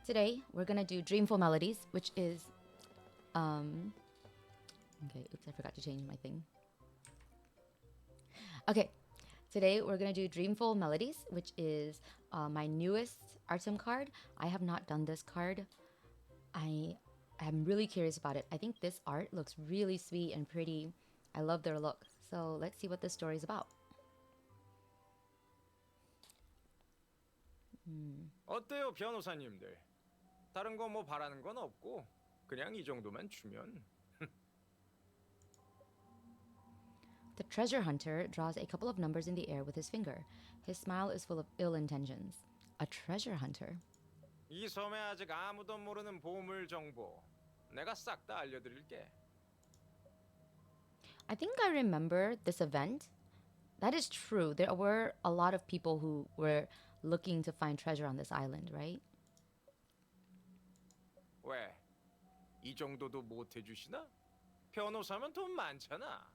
Today we're gonna do Dreamful Melodies, which is okay, oops, I forgot to change my thing. Okay, today we're gonna do Dreamful Melodies, which is my newest Artem card. I have not done this card. I am really curious about it. I think this art looks really sweet and pretty. I love their look. So let's see what this story is about. 어때요, 변호사님들? 다른 거 뭐 바라는 건 없고 그냥 이 정도만 주면. The treasure hunter draws a couple of numbers in the air with his finger. His smile is full of ill intentions. A treasure hunter. 이 섬에 아직 아무도 모르는 보물 정보 내가 싹 다 알려드릴게. I think I remember this event. That is true. There were a lot of people who were looking to find treasure on this island, right? 왜? 이 정도도 못 해주시나? 변호사면 돈 많잖아.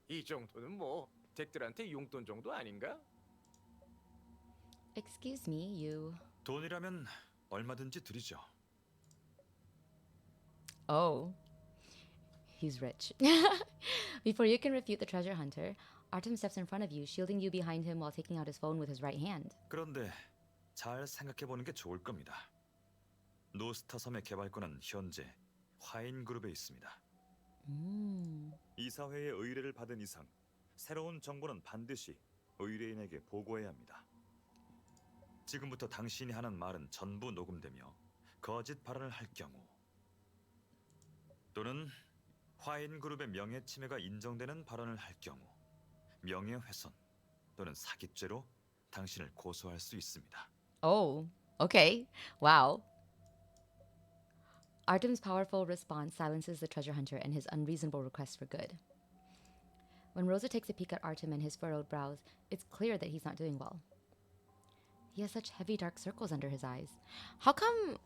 이 정도는 뭐 댁들한테 용돈 정도 아닌가? Excuse me, you. 돈이라면 얼마든지 드리죠. Oh. He's rich. Before you can refute the treasure hunter, Artem steps in front of you, shielding you behind him while taking out his phone with his right hand. 그런데 잘 생각해보는 게 좋을 겁니다. 노스타 섬의 개발권은 현재 화인그룹에 있습니다. 이사회의 의뢰를 받은 이상 새로운 정보는 반드시 의뢰인에게 보고해야 합니다. 지금부터 당신이 하는 말은 전부 녹음되며 거짓 발언을 할 경우 또는 화인그룹의 명예침해가 인정되는 발언을 할 경우 명예훼손 또는 사기죄로 당신을 고소할 수 있습니다. Oh, okay. Wow. Artem's powerful response silences the treasure hunter and his unreasonable request for good. When Rosa takes a peek at Artem and his furrowed brows, it's clear that he's not doing well. He has such heavy dark circles under his eyes. How come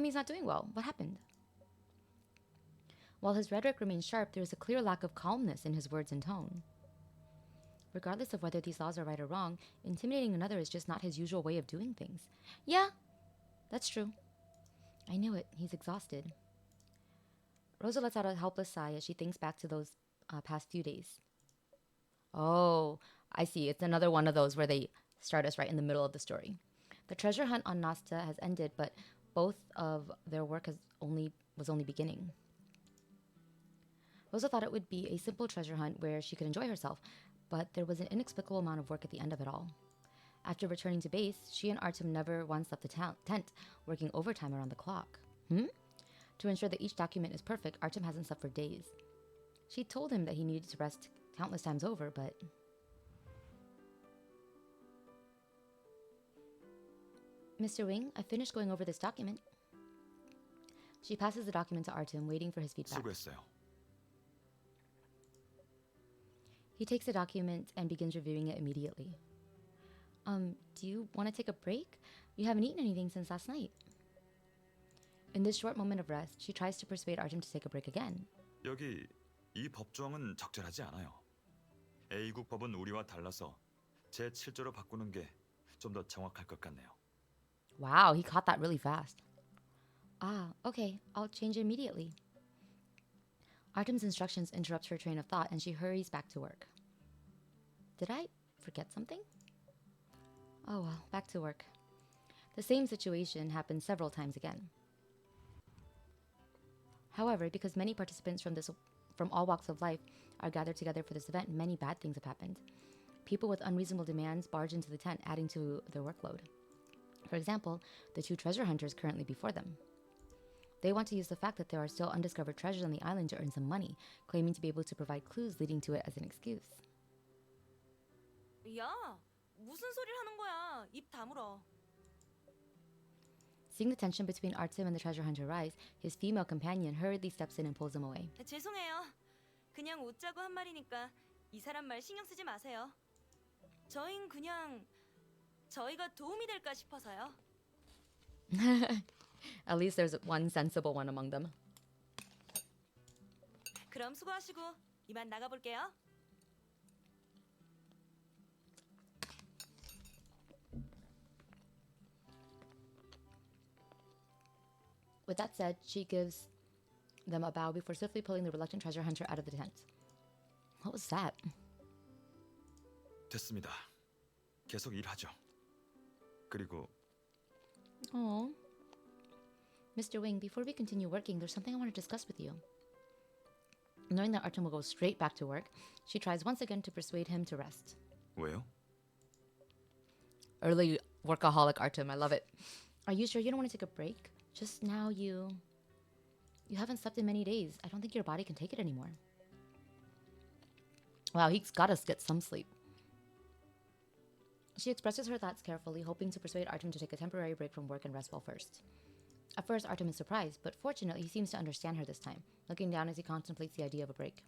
he's not doing well? What happened? While his rhetoric remains sharp, there is a clear lack of calmness in his words and tone. Regardless of whether these laws are right or wrong, intimidating another is just not his usual way of doing things. Yeah, that's true. I knew it. He's exhausted. Rosa lets out a helpless sigh as she thinks back to those past few days. Oh, I see. It's another one of those where they start us right in the middle of the story. The treasure hunt on Nasta has ended, but both of their work was only beginning. Rosa thought it would be a simple treasure hunt where she could enjoy herself, but there was an inexplicable amount of work at the end of it all. After returning to base, she and Artem never once left the tent, working overtime around the clock. To ensure that each document is perfect, Artem hasn't slept for days. She told him that he needed to rest countless times over, but... Mr. Wing, I finished going over this document. She passes the document to Artem, waiting for his feedback. 수고했어요. He takes the document and begins reviewing it immediately. Do you want to take a break? You haven't eaten anything since last night. In this short moment of rest, she tries to persuade Artem to take a break again. 여기 이 법조항은 적절하지 않아요. A국 법은 우리와 달라서 제7조로 바꾸는 게 좀 더 정확할 것 같네요. Wow, he caught that really fast. Ah, okay, I'll change immediately. Artem's instructions interrupt her train of thought and she hurries back to work. Did I forget something? Oh well, back to work. The same situation happened several times again. However, because many participants from all walks of life are gathered together for this event, many bad things have happened. People with unreasonable demands barge into the tent, adding to their workload. For example, the two treasure hunters currently before them. They want to use the fact that there are still undiscovered treasures on the island to earn some money, claiming to be able to provide clues leading to it as an excuse. 야, 무슨 소리를 하는 거야? 입 다물어. Seeing the tension between Artem and the treasure hunter rise, his female companion hurriedly steps in and pulls him away. 죄송해요. 그냥 웃자고 한 말이니까 이 사람 말 신경 쓰지 마세요. 저흰 그냥 저희가 도움이 될까 싶어서요. At least there's one sensible one among them. 그럼 수고하시고 이만 나가볼게요. With that said, she gives them a bow before swiftly pulling the reluctant treasure hunter out of the tent. What was that? 됐습니다. 계속 일하죠. 그리고 Oh. Mr. Wing, before we continue working, there's something I want to discuss with you. Knowing that Artem will go straight back to work, she tries once again to persuade him to rest. 왜요? Early workaholic Artem, I love it. Are you sure you don't want to take a break? Just now you haven't slept in many days. I don't think your body can take it anymore. Wow, he's gotta get some sleep. She expresses her thoughts carefully, hoping to persuade Artem to take a temporary break from work and rest well first. At first, Artem is surprised, but fortunately, he seems to understand her this time, looking down as he contemplates the idea of a break.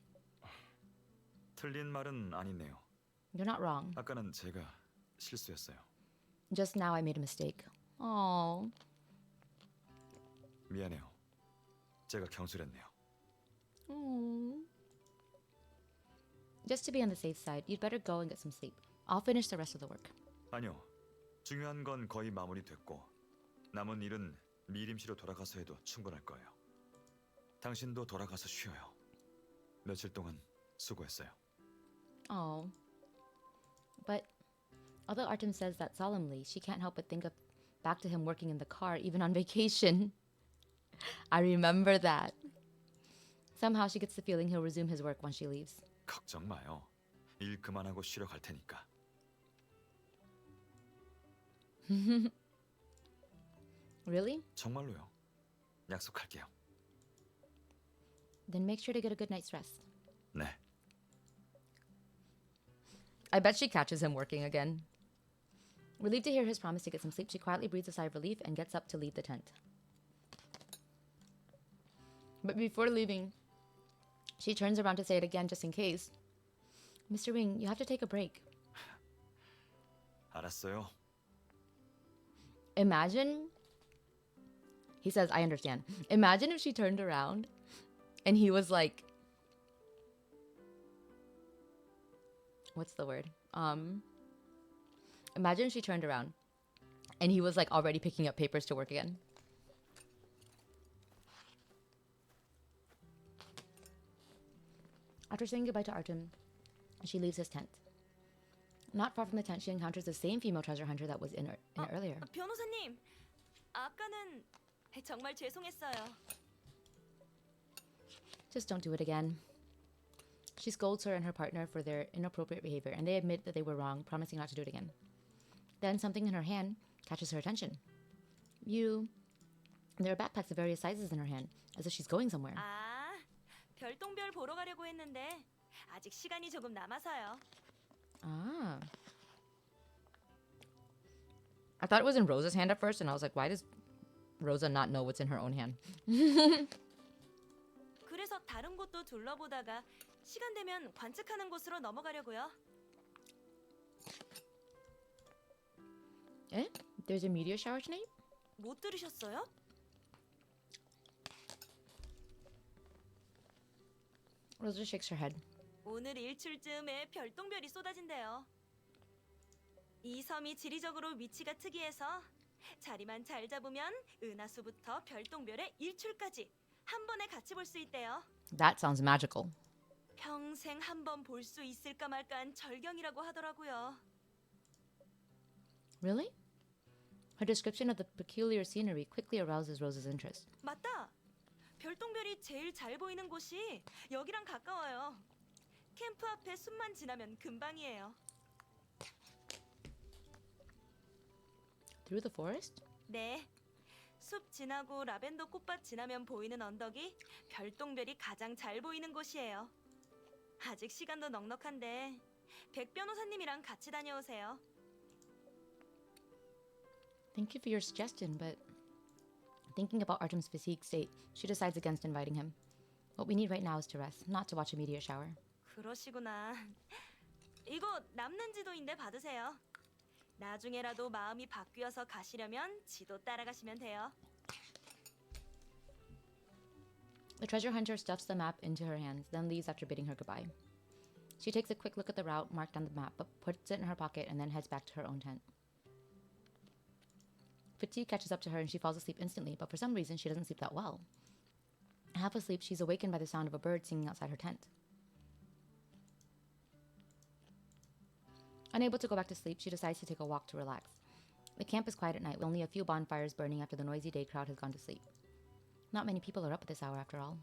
틀린 말은 아니네요. You're not wrong. 아까는 제가 실수했어요. Just now I made a mistake. Oh. 미안해요. 제가 경솔했네요. Just to be on the safe side, you'd better go and get some sleep. I'll finish the rest of the work. 아니요. 중요한 건 거의 마무리됐고 남은 일은 미림시로 돌아가서 해도 충분할 거예요. 당신도 돌아가서 쉬어요. 며칠 동안 수고했어요. Oh. But although Artem says that solemnly, she can't help but think of back to him working in the car, even on vacation. I remember that. Somehow she gets the feeling he'll resume his work once she leaves. 걱정 마요. 일 그만하고 쉬러 갈 테니까. Really? 정말로요. 약속할게요. Then make sure to get a good night's rest. 네. I bet she catches him working again. Relieved to hear his promise to get some sleep, she quietly breathes a sigh of relief and gets up to leave the tent. But before leaving, she turns around to say it again just in case. Mr. Wing, you have to take a break. 알았어요. Imagine, he says, I understand. Imagine if she turned around and he was like, what's the word? Imagine if she turned around and he was like already picking up papers to work again. After saying goodbye to Artem, she leaves his tent. Not far from the tent, she encounters the same female treasure hunter that was in it earlier. 변호사님, 아까는 정말 죄송했어요. Just don't do it again. She scolds her and her partner for their inappropriate behavior, and they admit that they were wrong, promising not to do it again. Then something in her hand catches her attention. There are backpacks of various sizes in her hand, as if she's going somewhere. 아, 별똥별 보러 가려고 했는데 아직 시간이 조금 남아서요. Ah. I thought it was in Rosa's hand at first, and I was like, why does Rosa not know what's in her own hand? 그래서 다른 곳도 둘러보다가 시간 되면 관측하는 곳으로 넘어가려고요. Eh? There's a meteor shower tonight? 못 들으셨어요? Rosa shakes her head. 오늘 일출쯤에 별똥별이 쏟아진대요. 이 섬이 지리적으로 위치가 특이해서 자리만 잘 잡으면 은하수부터 별똥별의 일출까지 한 번에 같이 볼 수 있대요. That sounds magical. 평생 한 번 볼 수 있을까 말까한 절경이라고 하더라고요. Really? Her description of the peculiar scenery quickly arouses Rosa's interest. 맞다. 별똥별이 제일 잘 보이는 곳이 여기랑 가까워요. 캠프 앞에 숲만 지나면 금방이에요. Through the forest? 네. 숲 지나고 라벤더 꽃밭 지나면 보이는 언덕이 별똥별이 가장 잘 보이는 곳이에요. 아직 시간도 넉넉한데 백 변호사님이랑 같이 다녀오세요. Thank you for your suggestion, but thinking about Artem's physique state, she decides against inviting him. What we need right now is to rest, not to watch a meteor shower. 그러시구나. 이거 남는 지도인데 받으세요. 나중에라도 마음이 바뀌어서 가시려면 지도 따라가시면 돼요. The treasure hunter stuffs the map into her hands, then leaves after bidding her goodbye. She takes a quick look at the route marked on the map, but puts it in her pocket and then heads back to her own tent. Fatigue catches up to her and she falls asleep instantly, but for some reason she doesn't sleep that well. Half asleep, she's awakened by the sound of a bird singing outside her tent. Unable to go back to sleep, she decides to take a walk to relax. The camp is quiet at night, with only a few bonfires burning after the noisy day crowd has gone to sleep. Not many people are up at this hour after all.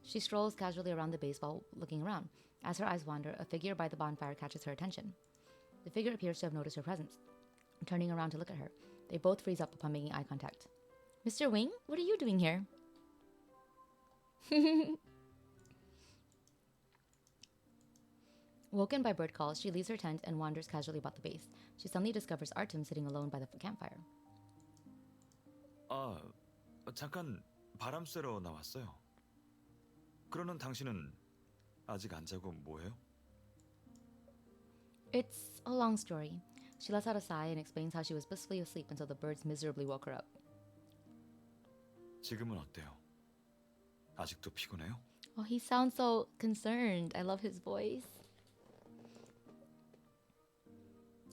She strolls casually around the base while looking around. As her eyes wander, a figure by the bonfire catches her attention. The figure appears to have noticed her presence. Turning around to look at her, they both freeze up upon making eye contact. Mr. Wing, what are you doing here? Woken by bird calls, she leaves her tent and wanders casually about the base. She suddenly discovers Artem sitting alone by the campfire. 잠깐 바람 쐬러 나왔어요. 그러는 당신은 아직 안 자고 뭐해요? It's a long story. She lets out a sigh and explains how she was blissfully asleep until the birds miserably woke her up. 지금은 어때요? 아직도 피곤해요? Oh, he sounds so concerned. I love his voice.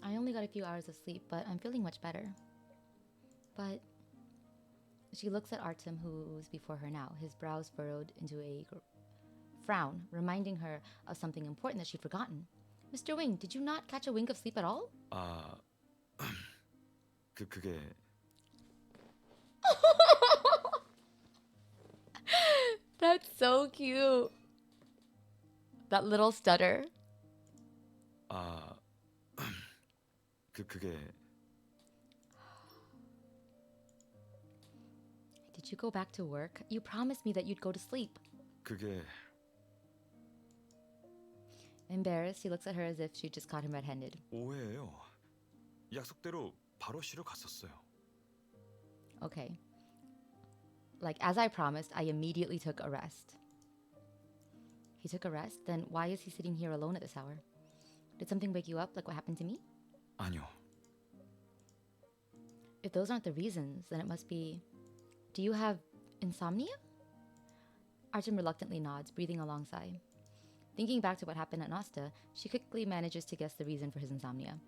I only got a few hours of sleep, but I'm feeling much better. But she looks at Artem, who's before her now, his brows furrowed into a frown, reminding her of something important that she'd forgotten. Mr. Wing, did you not catch a wink of sleep at all? 그게 That's so cute. That little stutter. 그게 Did you go back to work? You promised me that you'd go to sleep. 그게 Embarrassed, he looks at her as if she just caught him red-handed. 오해예요. 약속대로 바로 쉬러 갔었어요. Okay. Like, as I promised, I immediately took a rest. He took a rest? Then why is he sitting here alone at this hour? Did something wake you up, like what happened to me? 아니요. If those aren't the reasons, then it must be... Do you have insomnia? Artem reluctantly nods, breathing a long sigh. Thinking back to what happened at Nosta, she quickly manages to guess the reason for his insomnia.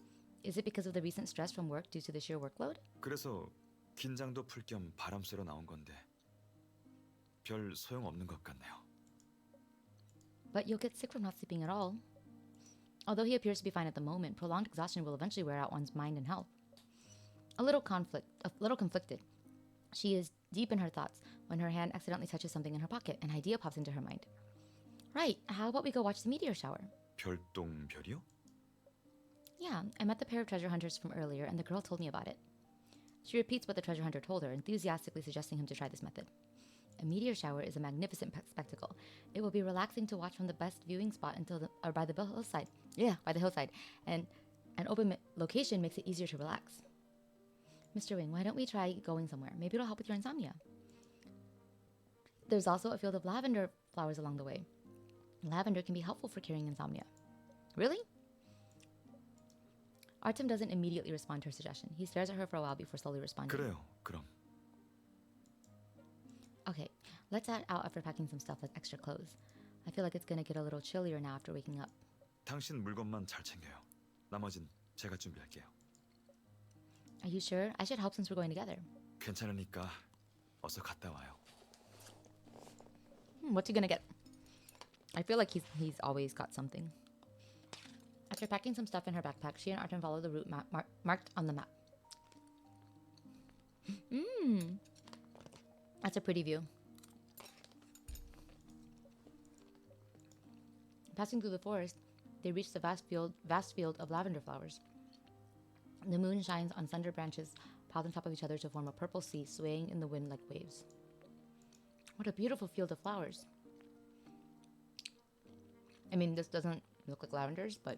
Is it because of the recent stress from work due to the sheer workload? 그래서 긴장도 풀 겸 바람 쐬러 나온 건데 별 소용 없는 것 같네요. But you'll get sick from not sleeping at all. Although he appears to be fine at the moment, prolonged exhaustion will eventually wear out one's mind and health. A little conflicted. She is deep in her thoughts when her hand accidentally touches something in her pocket. An idea pops into her mind. Right, how about we go watch the meteor shower? 별똥별이요? Yeah, I met the pair of treasure hunters from earlier and the girl told me about it. She repeats what the treasure hunter told her, enthusiastically suggesting him to try this method. A meteor shower is a magnificent spectacle. It will be relaxing to watch from the best viewing spot by the hillside. Yeah, by the hillside. And an open location makes it easier to relax. Mr. Wing, why don't we try going somewhere? Maybe it'll help with your insomnia. There's also a field of lavender flowers along the way. Lavender can be helpful for curing insomnia. Really? Artem doesn't immediately respond to her suggestion. He stares at her for a while before slowly responding. 그래요. 그럼. Okay, let's head out after packing some stuff like extra clothes. I feel like it's gonna get a little chillier now after waking up. 당신 물건만 잘 챙겨요. 나머진 제가 준비할게요. Are you sure? I should help since we're going together. 괜찮으니까 어서 갔다 와요. What's he gonna get? I feel like he's always got something. After packing some stuff in her backpack, she and Artem follow the route marked on the map. That's a pretty view. Passing through the forest, they reach the vast field of lavender flowers. The moon shines on slender branches piled on top of each other to form a purple sea swaying in the wind like waves. What a beautiful field of flowers. I mean, this doesn't look like lavenders, but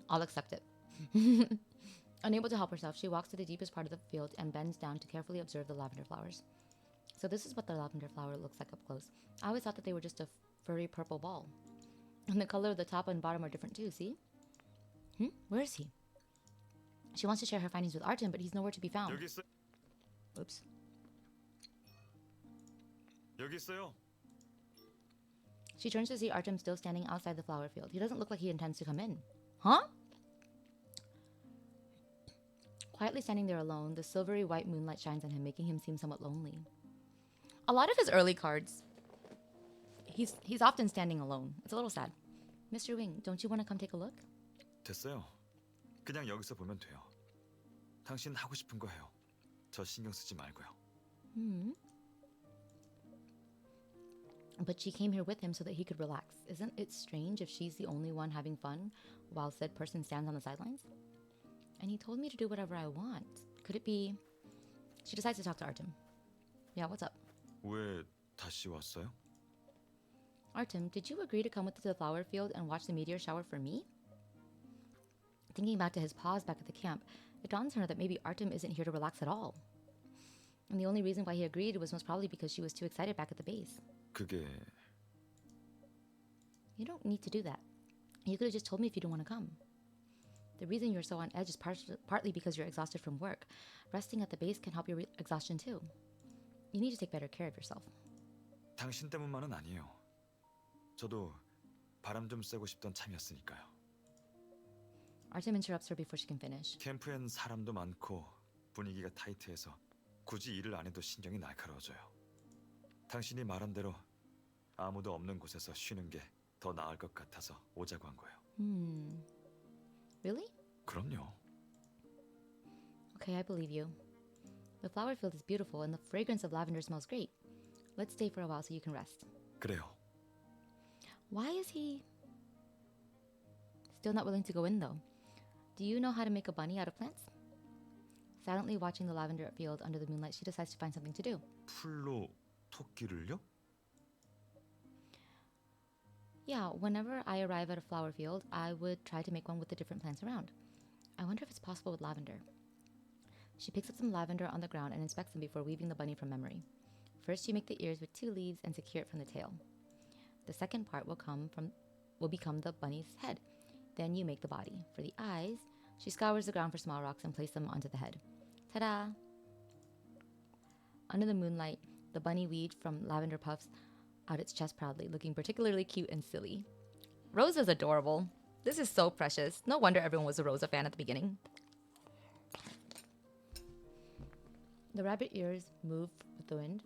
I'll accept it. Unable to help herself, she walks to the deepest part of the field and bends down to carefully observe the lavender flowers. So this is what the lavender flower looks like up close. I always thought that they were just a furry purple ball. And the color of the top and bottom are different too, see? Where is he? She wants to share her findings with Artem, but he's nowhere to be found. 여기 있어. Oops. 여기 있어요. She turns to see Artem still standing outside the flower field. He doesn't look like he intends to come in. Huh? Quietly standing there alone, the silvery white moonlight shines on him, making him seem somewhat lonely. A lot of his early cards, he's often standing alone. It's a little sad. Mr. Wing, don't you want to come take a look? 됐어요. 그냥 여기서 보면 돼요. 당신 하고 싶은 거 해요. 저 신경 쓰지 말고요. Hmm. But she came here with him so that he could relax. Isn't it strange if she's the only one having fun while said person stands on the sidelines? And he told me to do whatever I want. Could it be... She decides to talk to Artem. Yeah, what's up? 왜 다시 왔어요? Artem, did you agree to come with us to the flower field and watch the meteor shower for me? Thinking back to his pause back at the camp, it dawns on her that maybe Artem isn't here to relax at all. And the only reason why he agreed was most probably because she was too excited back at the base. 그게 You don't need to do that. You could have just told me if you don't want to come. The reason you're so on edge is partly because you're exhausted from work. Resting at the base can help your exhaustion too. You need to take better care of yourself. 당신 때문만은 아니에요. 저도 바람 좀 쐬고 싶던 참이었으니까요. Artem interrupts her before she can finish. 캠프엔 사람도 많고 분위기가 타이트해서 굳이 일을 안 해도 신경이 날카로워져요. 당신이 말한 대로 아무도 없는 곳에서 쉬는 게 더 나을 것 같아서 오자고 한 거예요. Really? 그럼요. Okay, I believe you. The flower field is beautiful and the fragrance of lavender smells great. Let's stay for a while so you can rest. 그래요. Why is he still not willing to go in though? Do you know how to make a bunny out of plants? Silently watching the lavender field under the moonlight, she decides to find something to do. 풀로 토끼를요? Yeah, whenever I arrive at a flower field, I would try to make one with the different plants around. I wonder if it's possible with lavender. She picks up some lavender on the ground and inspects them before weaving the bunny from memory. First, you make the ears with 2 leaves and secure it from the tail. The second part will become the bunny's head. Then you make the body. For the eyes, she scours the ground for small rocks and places them onto the head. Ta-da! Under the moonlight, the bunny weaved from lavender puffs out its chest proudly, looking particularly cute and silly. Rosa's adorable. This is so precious. No wonder everyone was a Rosa fan at the beginning. The rabbit ears move with the wind,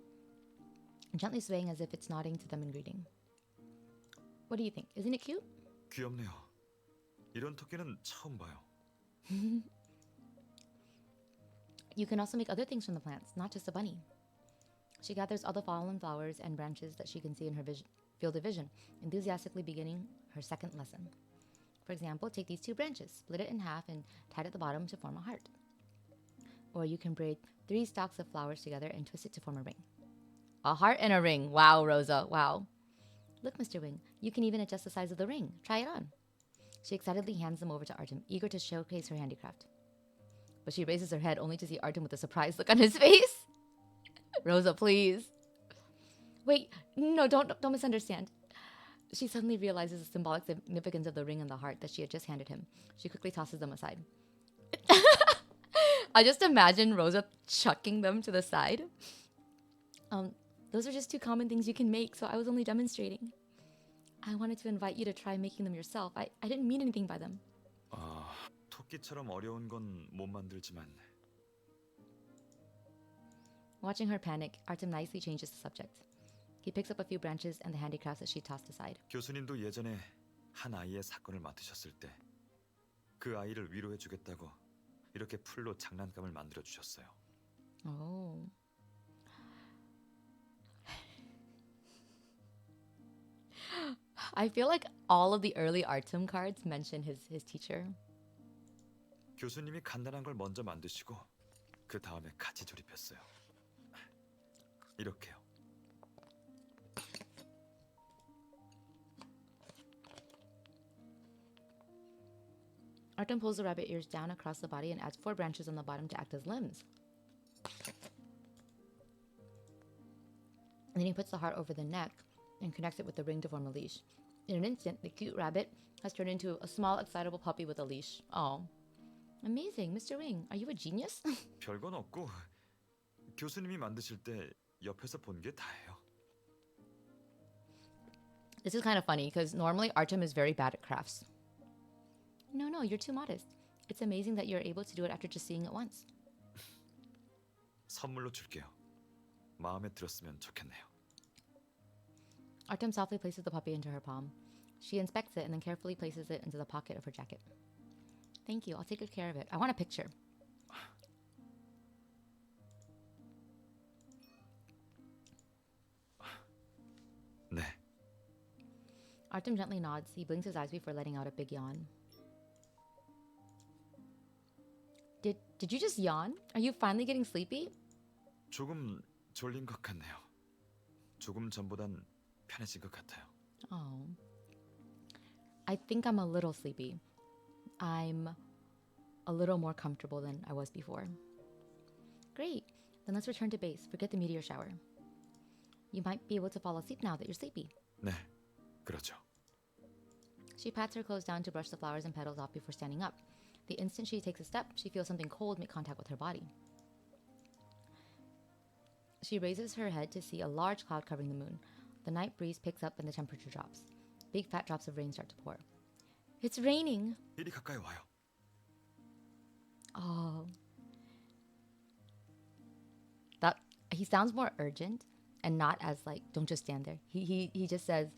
gently swaying as if it's nodding to them in greeting. What do you think? Isn't it cute? 귀엽네요. 이런 토끼는 처음 봐요. You can also make other things from the plants, not just a bunny. She gathers all the fallen flowers and branches that she can see in her field of vision, enthusiastically beginning her second lesson. For example, take these 2 branches, split it in half, and tie it at the bottom to form a heart. Or you can braid 3 stalks of flowers together and twist it to form a ring. A heart and a ring. Wow, Rosa. Wow. Look, Mr. Wing, you can even adjust the size of the ring. Try it on. She excitedly hands them over to Artem, eager to showcase her handicraft. But she raises her head only to see Artem with a surprised look on his face. Rosa, please. Wait, no, don't misunderstand. She suddenly realizes the symbolic significance of the ring and the heart that she had just handed him. She quickly tosses them aside. I just imagine Rosa chucking them to the side. Those are just 2 common things you can make, so I was only demonstrating. I wanted to invite you to try making them yourself. I didn't mean anything by them. 토끼처럼 어려운 건 못 만들지만 Watching her panic, Artem nicely changes the subject. He picks up a few branches and the handicrafts that she tossed aside. 교수님도 예전에 한 아이의 사건을 맡으셨을 때 그 아이를 위로해 주겠다고 이렇게 풀로 장난감을 만들어 주셨어요. Oh. I feel like all of the early Artem cards mention his teacher. 교수님이 간단한 걸 먼저 만드시고 그 다음에 같이 조립했어요. 이렇게요. Artem pulls the rabbit ears down across the body and adds 4 branches on the bottom to act as limbs. And then he puts the heart over the neck and connects it with the ring to form a leash. In an instant, the cute rabbit has turned into a small, excitable puppy with a leash. Oh. Amazing, Mr. Wing. Are you a genius? 별건 없고 교수님이 만드실 때 옆에서 본 게 다예요. This is kind of funny because normally Artem is very bad at crafts. No, you're too modest. It's amazing that you're able to do it after just seeing it once. 선물로 줄게요. 마음에 들었으면 좋겠네요. Artem softly places the puppy into her palm. She inspects it and then carefully places it into the pocket of her jacket. Thank you. I'll take good care of it. I want a picture. 네. Artem gently nods. He blinks his eyes before letting out a big yawn. Did you just yawn? Are you finally getting sleepy? 조금 졸린 것 같네요. 조금 전보단 편해진 것 같아요. Oh. I think I'm a little sleepy. I'm a little more comfortable than I was before. Great. Then let's return to base. Forget the meteor shower. You might be able to fall asleep now that you're sleepy. 네, 그렇죠. She pats her clothes down to brush the flowers and petals off before standing up. The instant she takes a step, she feels something cold make contact with her body. She raises her head to see a large cloud covering the moon. The night breeze picks up and the temperature drops. Big fat drops of rain start to pour. It's raining! 이리 가까이 와요. Oh. That he sounds more urgent and not as like, don't just stand there. He just says,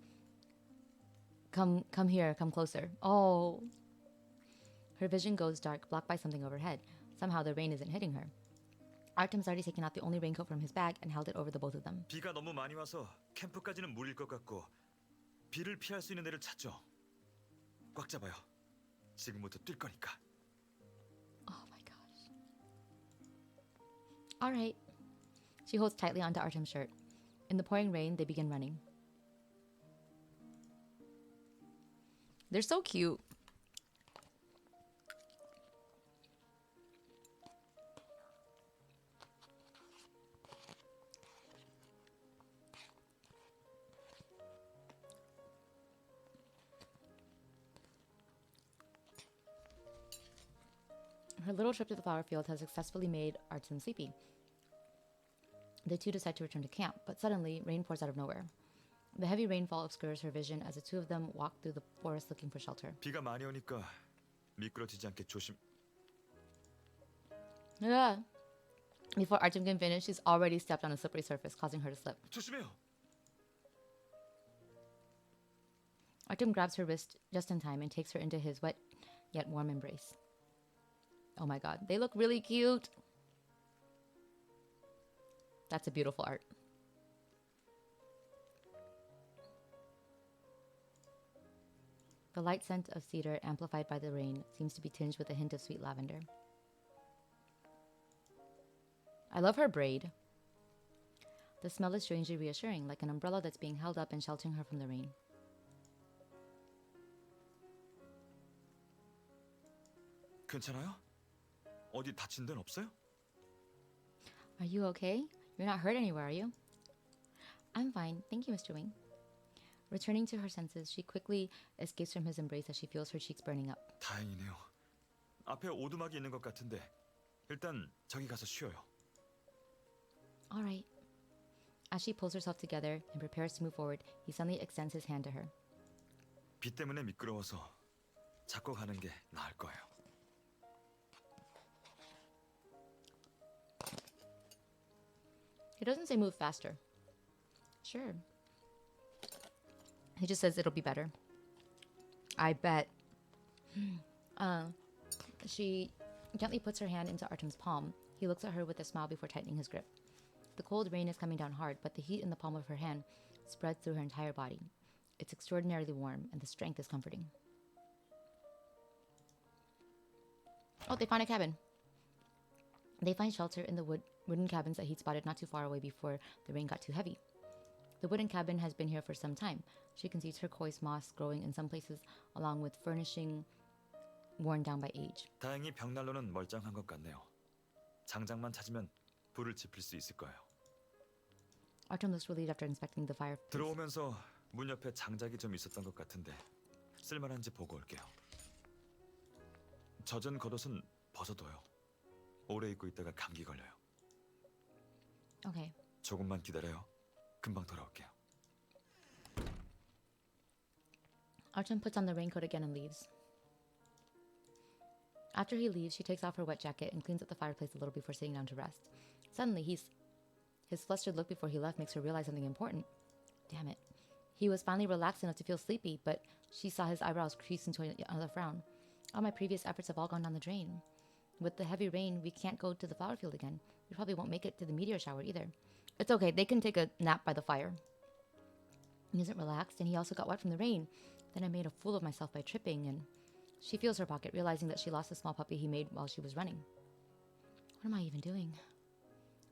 come here, come closer. Oh. Her vision goes dark, blocked by something overhead. Somehow the rain isn't hitting her. Artem's already taken out the only raincoat from his bag and held it over the both of them. 비가 너무 많이 와서 캠프까지는 무리일 것 같고 비를 피할 수 있는 데를 찾죠. 꽉 잡아요. 지금부터 뛸 거니까. Oh my gosh. All right. She holds tightly onto Artem's shirt. In the pouring rain, they begin running. They're so cute. Her little trip to the flower field has successfully made Artem sleepy. The two decide to return to camp, but suddenly rain pours out of nowhere. The heavy rainfall obscures her vision as the two of them walk through the forest looking for shelter. 비가 많이 오니까 미끄러지지 않게 조심. Yeah. Before Artem can finish, she's already stepped on a slippery surface, causing her to slip. 조심해요. Artem grabs her wrist just in time and takes her into his wet yet warm embrace. Oh my god, they look really cute. That's a beautiful art. The light scent of cedar, amplified by the rain, seems to be tinged with a hint of sweet lavender. I love her braid. The smell is strangely reassuring, like an umbrella that's being held up and sheltering her from the rain. 괜찮아요? 어디 다친 데는 없어요? Are you okay? You're not hurt anywhere, are you? I'm fine. Thank you, Mr. Wing. Returning to her senses, she quickly escapes from his embrace as she feels her cheeks burning up. 다행이네요. 앞에 오두막이 있는 것 같은데 일단 저기 가서 쉬어요. All right. As she pulls herself together and prepares to move forward, he suddenly extends his hand to her. 비 때문에 미끄러워서 잡고 가는 게 나을 거예요. He doesn't say move faster. Sure. He just says it'll be better. I bet. She gently puts her hand into Artem's palm. He looks at her with a smile before tightening his grip. The cold rain is coming down hard, but the heat in the palm of her hand spreads through her entire body. It's extraordinarily warm, and the strength is comforting. Oh, they find a cabin. They find shelter in the wooden cabins that he'd spotted not too far away before the rain got too heavy. The wooden cabin has been here for some time. She can see turquoise moss growing in some places, along with furnishing worn down by age. 다행히 벽난로는 멀쩡한 것 같네요. 장작만 찾으면 불을 지필 수 있을 거예요. Artem looks relieved after inspecting the fireplace. 들어오면서 문 옆에 장작이 좀 있었던 것 같은데 쓸만한지 보고 올게요. 젖은 겉옷은 벗어둬요. 오래 입고 있다가 감기 걸려요. Okay. 조금만 기다려요. 금방 돌아올게요. Artem puts on the raincoat again and leaves. After he leaves, she takes off her wet jacket and cleans up the fireplace a little before sitting down to rest. Suddenly, his flustered look before he left makes her realize something important. Damn it. He was finally relaxed enough to feel sleepy, but she saw his eyebrows crease into another frown. All my previous efforts have all gone down the drain. With the heavy rain, we can't go to the flower field again. We probably won't make it to the meteor shower either. It's okay, they can take a nap by the fire. He isn't relaxed, and he also got wet from the rain. Then I made a fool of myself by tripping, and she feels her pocket, realizing that she lost the small puppy he made while she was running. What am I even doing?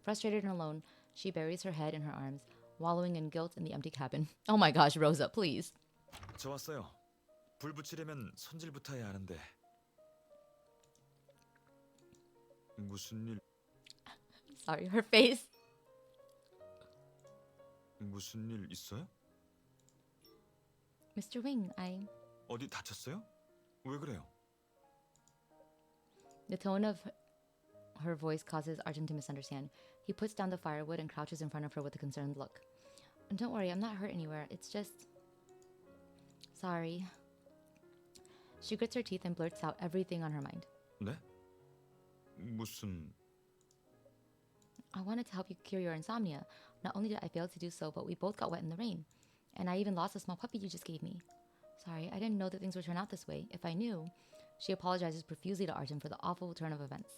Frustrated and alone, she buries her head in her arms, wallowing in guilt in the empty cabin. Oh my gosh, Rosa, please. 저 왔어요. 불 붙이려면 손질부터 해야 하는데. 무슨 일 Sorry, her face. 무슨 일 있어요? Mr. Wing, 어디 다쳤어요? 왜 그래요? The tone of her voice causes Artem to misunderstand. He puts down the firewood and crouches in front of her with a concerned look. Don't worry, I'm not hurt anywhere. It's just... Sorry. She grits her teeth and blurts out everything on her mind. 네? 무슨... I wanted to help you cure your insomnia. Not only did I fail to do so, but we both got wet in the rain. And I even lost the small puppy you just gave me. Sorry, I didn't know that things would turn out this way. If I knew... She apologizes profusely to Artem for the awful turn of events.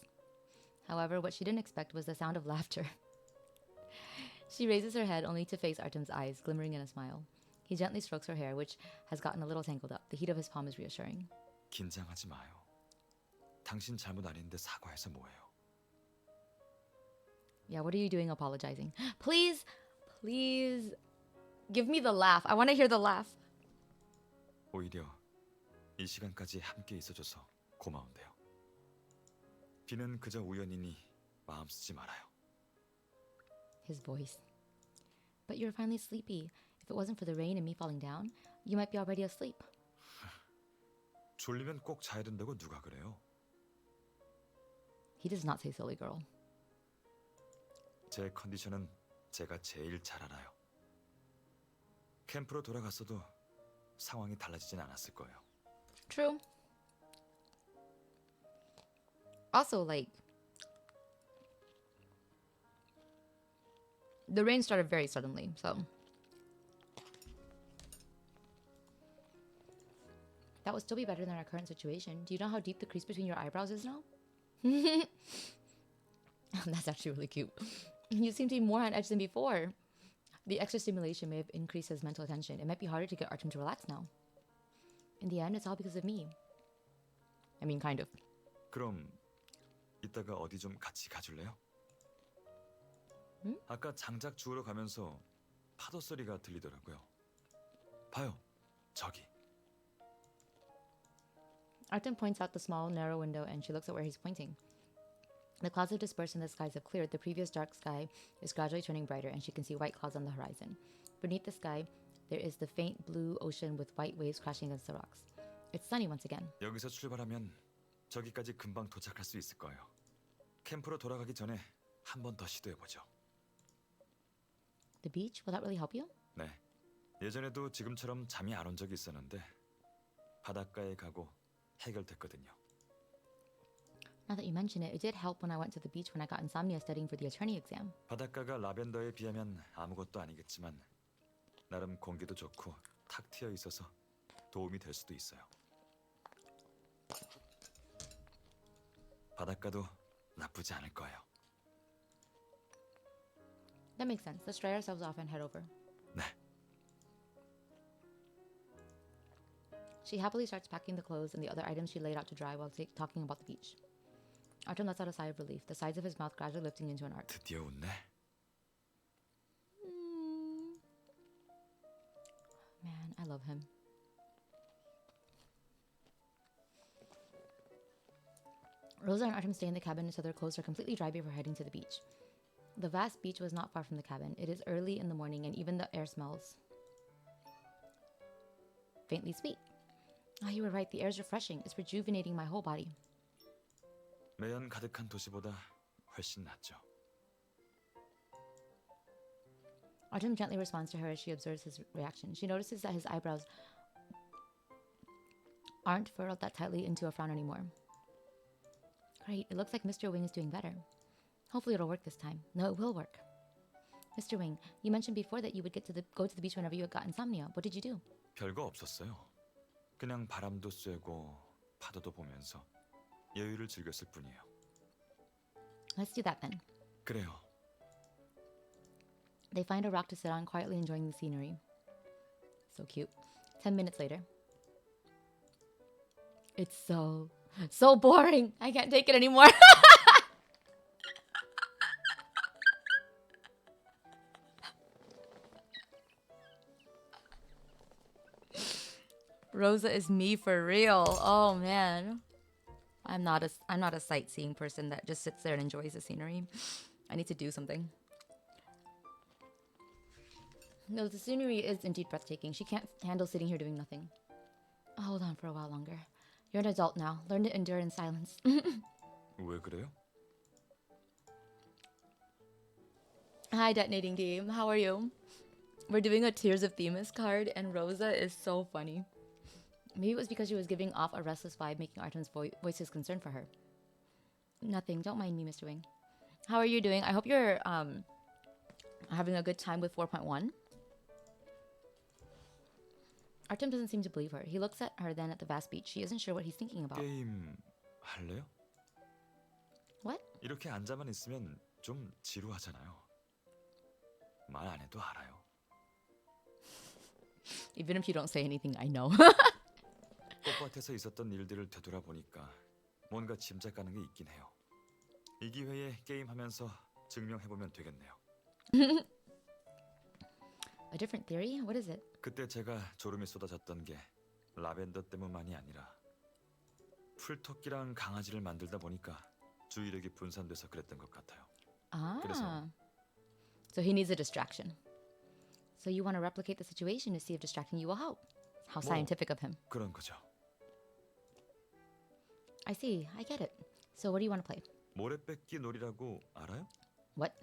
However, what she didn't expect was the sound of laughter. She raises her head only to face Artem's eyes, glimmering in a smile. He gently strokes her hair, which has gotten a little tangled up. The heat of his palm is reassuring. 긴장하지 마요. 당신 잘못 아닌데 사과해서 뭐해요? Yeah, what are you doing apologizing? Please, please, give me the laugh. I want to hear the laugh. 오히려 이 시간까지 함께 있어줘서 고마운데요. 비는 그저 우연이니 마음 쓰지 말아요. His voice. But you're finally sleepy. If it wasn't for the rain and me falling down, you might be already asleep. 졸리면 꼭 자야 된다고 누가 그래요? He does not say silly girl. 제 컨디션은 제가 제일 잘 알아요. 캠프로 돌아갔어도 상황이 달라지진 않았을 거예요. True. Also, like, the rain started very suddenly, so that would still be better than our current situation. Do you know how deep the crease between your eyebrows is now? That's actually really cute. You seem to be more on edge than before. The extra stimulation may have increased his mental attention. It might be harder to get Artem to relax now. In the end, it's all because of me. I mean, kind of. 그럼 이따가 어디 좀 같이 가줄래요? 응? 아까 장작 주우러 가면서 파도 소리가 들리더라고요. 봐요, 저기. Artem points out the small, narrow window and she looks at where he's pointing. The clouds have dispersed and the skies have cleared. The previous dark sky is gradually turning brighter and she can see white clouds on the horizon. Beneath the sky, there is the faint blue ocean with white waves crashing against the rocks. It's sunny once again. 여기서 출발하면 저기까지 금방 도착할 수 있을 거예요. 캠프로 돌아가기 전에 한 번 더 시도해보죠. The beach? Will that really help you? 네, 예전에도 지금처럼 잠이 안 온 적이 있었는데 바닷가에 가고 해결됐거든요. Now that you mention it, it did help when I went to the beach when I got insomnia studying for the attorney exam. 바닷가가 라벤더에 비하면 아무것도 아니겠지만 나름 공기도 좋고 탁 트여 있어서 도움이 될 수도 있어요. 바닷가도 나쁘지 않을 거예요. That makes sense. Let's dry ourselves off and head over. 네. She happily starts packing the clothes and the other items she laid out to dry while talking about the beach. Artem lets out a sigh of relief, the sides of his mouth gradually lifting into an arc. 드디어 웃네. Man, I love him. Rosa and Artem stay in the cabin until their clothes are completely dry before heading to the beach. The vast beach was not far from the cabin. It is early in the morning and even the air smells faintly sweet. Ah, you were right. The air is refreshing. It's rejuvenating my whole body. 매연 가득한 도시보다 훨씬 낫죠. Artem gently responds to her as she observes his reaction. She notices that his eyebrows aren't furrowed that tightly into a frown anymore. Great. It looks like Mr. Wing is doing better. Hopefully it'll work this time. No, it will work. Mr. Wing, you mentioned before that you would go to the beach whenever you got insomnia. What did you do? 별거 없었어요. 그냥 바람도 쐬고 파도도 보면서 여유를 즐겼을 뿐이에요. Let's do that then. 그래요. They find a rock to sit on, quietly enjoying the scenery. So cute. 10 minutes later. It's so boring. I can't take it anymore. Rosa is me for real. Oh man. I'm not a sightseeing person that just sits there and enjoys the scenery. I need to do something. No, the scenery is indeed breathtaking. She can't handle sitting here doing nothing. Hold on for a while longer. You're an adult now. Learn to endure in silence. 왜 그래요? Hi, Detonating Team. How are you? We're doing a Tears of Themis card, and Rosa is so funny. Maybe it was because she was giving off a restless vibe, making Artem's voice his concern for her. Nothing. Don't mind me, Mr. Wing. How are you doing? I hope you're having a good time with 4.1. Artem doesn't seem to believe her. He looks at her then at the vast beach. She isn't sure what he's thinking about. 게임 할래요? What? 이렇게 앉아만 있으면 좀 지루하잖아요. 말 안 해도 알아요. Even if you don't say anything, I know. 꽃밭에서 있었던 일들을 되돌아보니까 뭔가 짐작 가는 게 있긴 해요. 이 기회에 게임하면서 증명해보면 되겠네요. A different theory? What is it? 그때 제가 졸음이 쏟아졌던 게 라벤더 때문만이 아니라 풀토끼랑 강아지를 만들다 보니까 주의력이 분산돼서 그랬던 것 같아요. Ah. 그래서- So he needs a distraction. So you want to replicate the situation to see if distracting you will help. How 뭐- scientific of him. 그런 거죠. I see. I get it. So what do you want to play? 모래뺏기 놀이라고 알아요? What?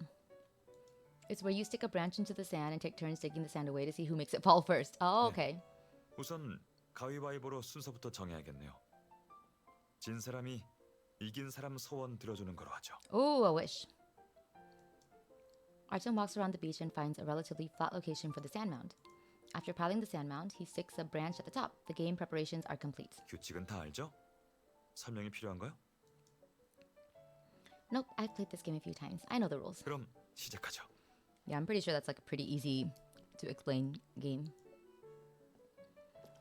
It's where you stick a branch into the sand and take turns digging the sand away to see who makes it fall first. Oh, okay. 우선 가위바위보로 순서부터 정해야겠네요. 진 사람이 이긴 사람 소원 들어주는 거로 하죠. Ooh, a wish. Artem walks around the beach and finds a relatively flat location for the sand mound. After piling the sand mound, he sticks a branch at the top. The game preparations are complete. 규칙은 다 알죠? 설명이 필요한가요? Nope, I've played this game a few times. I know the rules. 그럼 시작하죠. Yeah, I'm pretty sure that's like a pretty easy to explain game.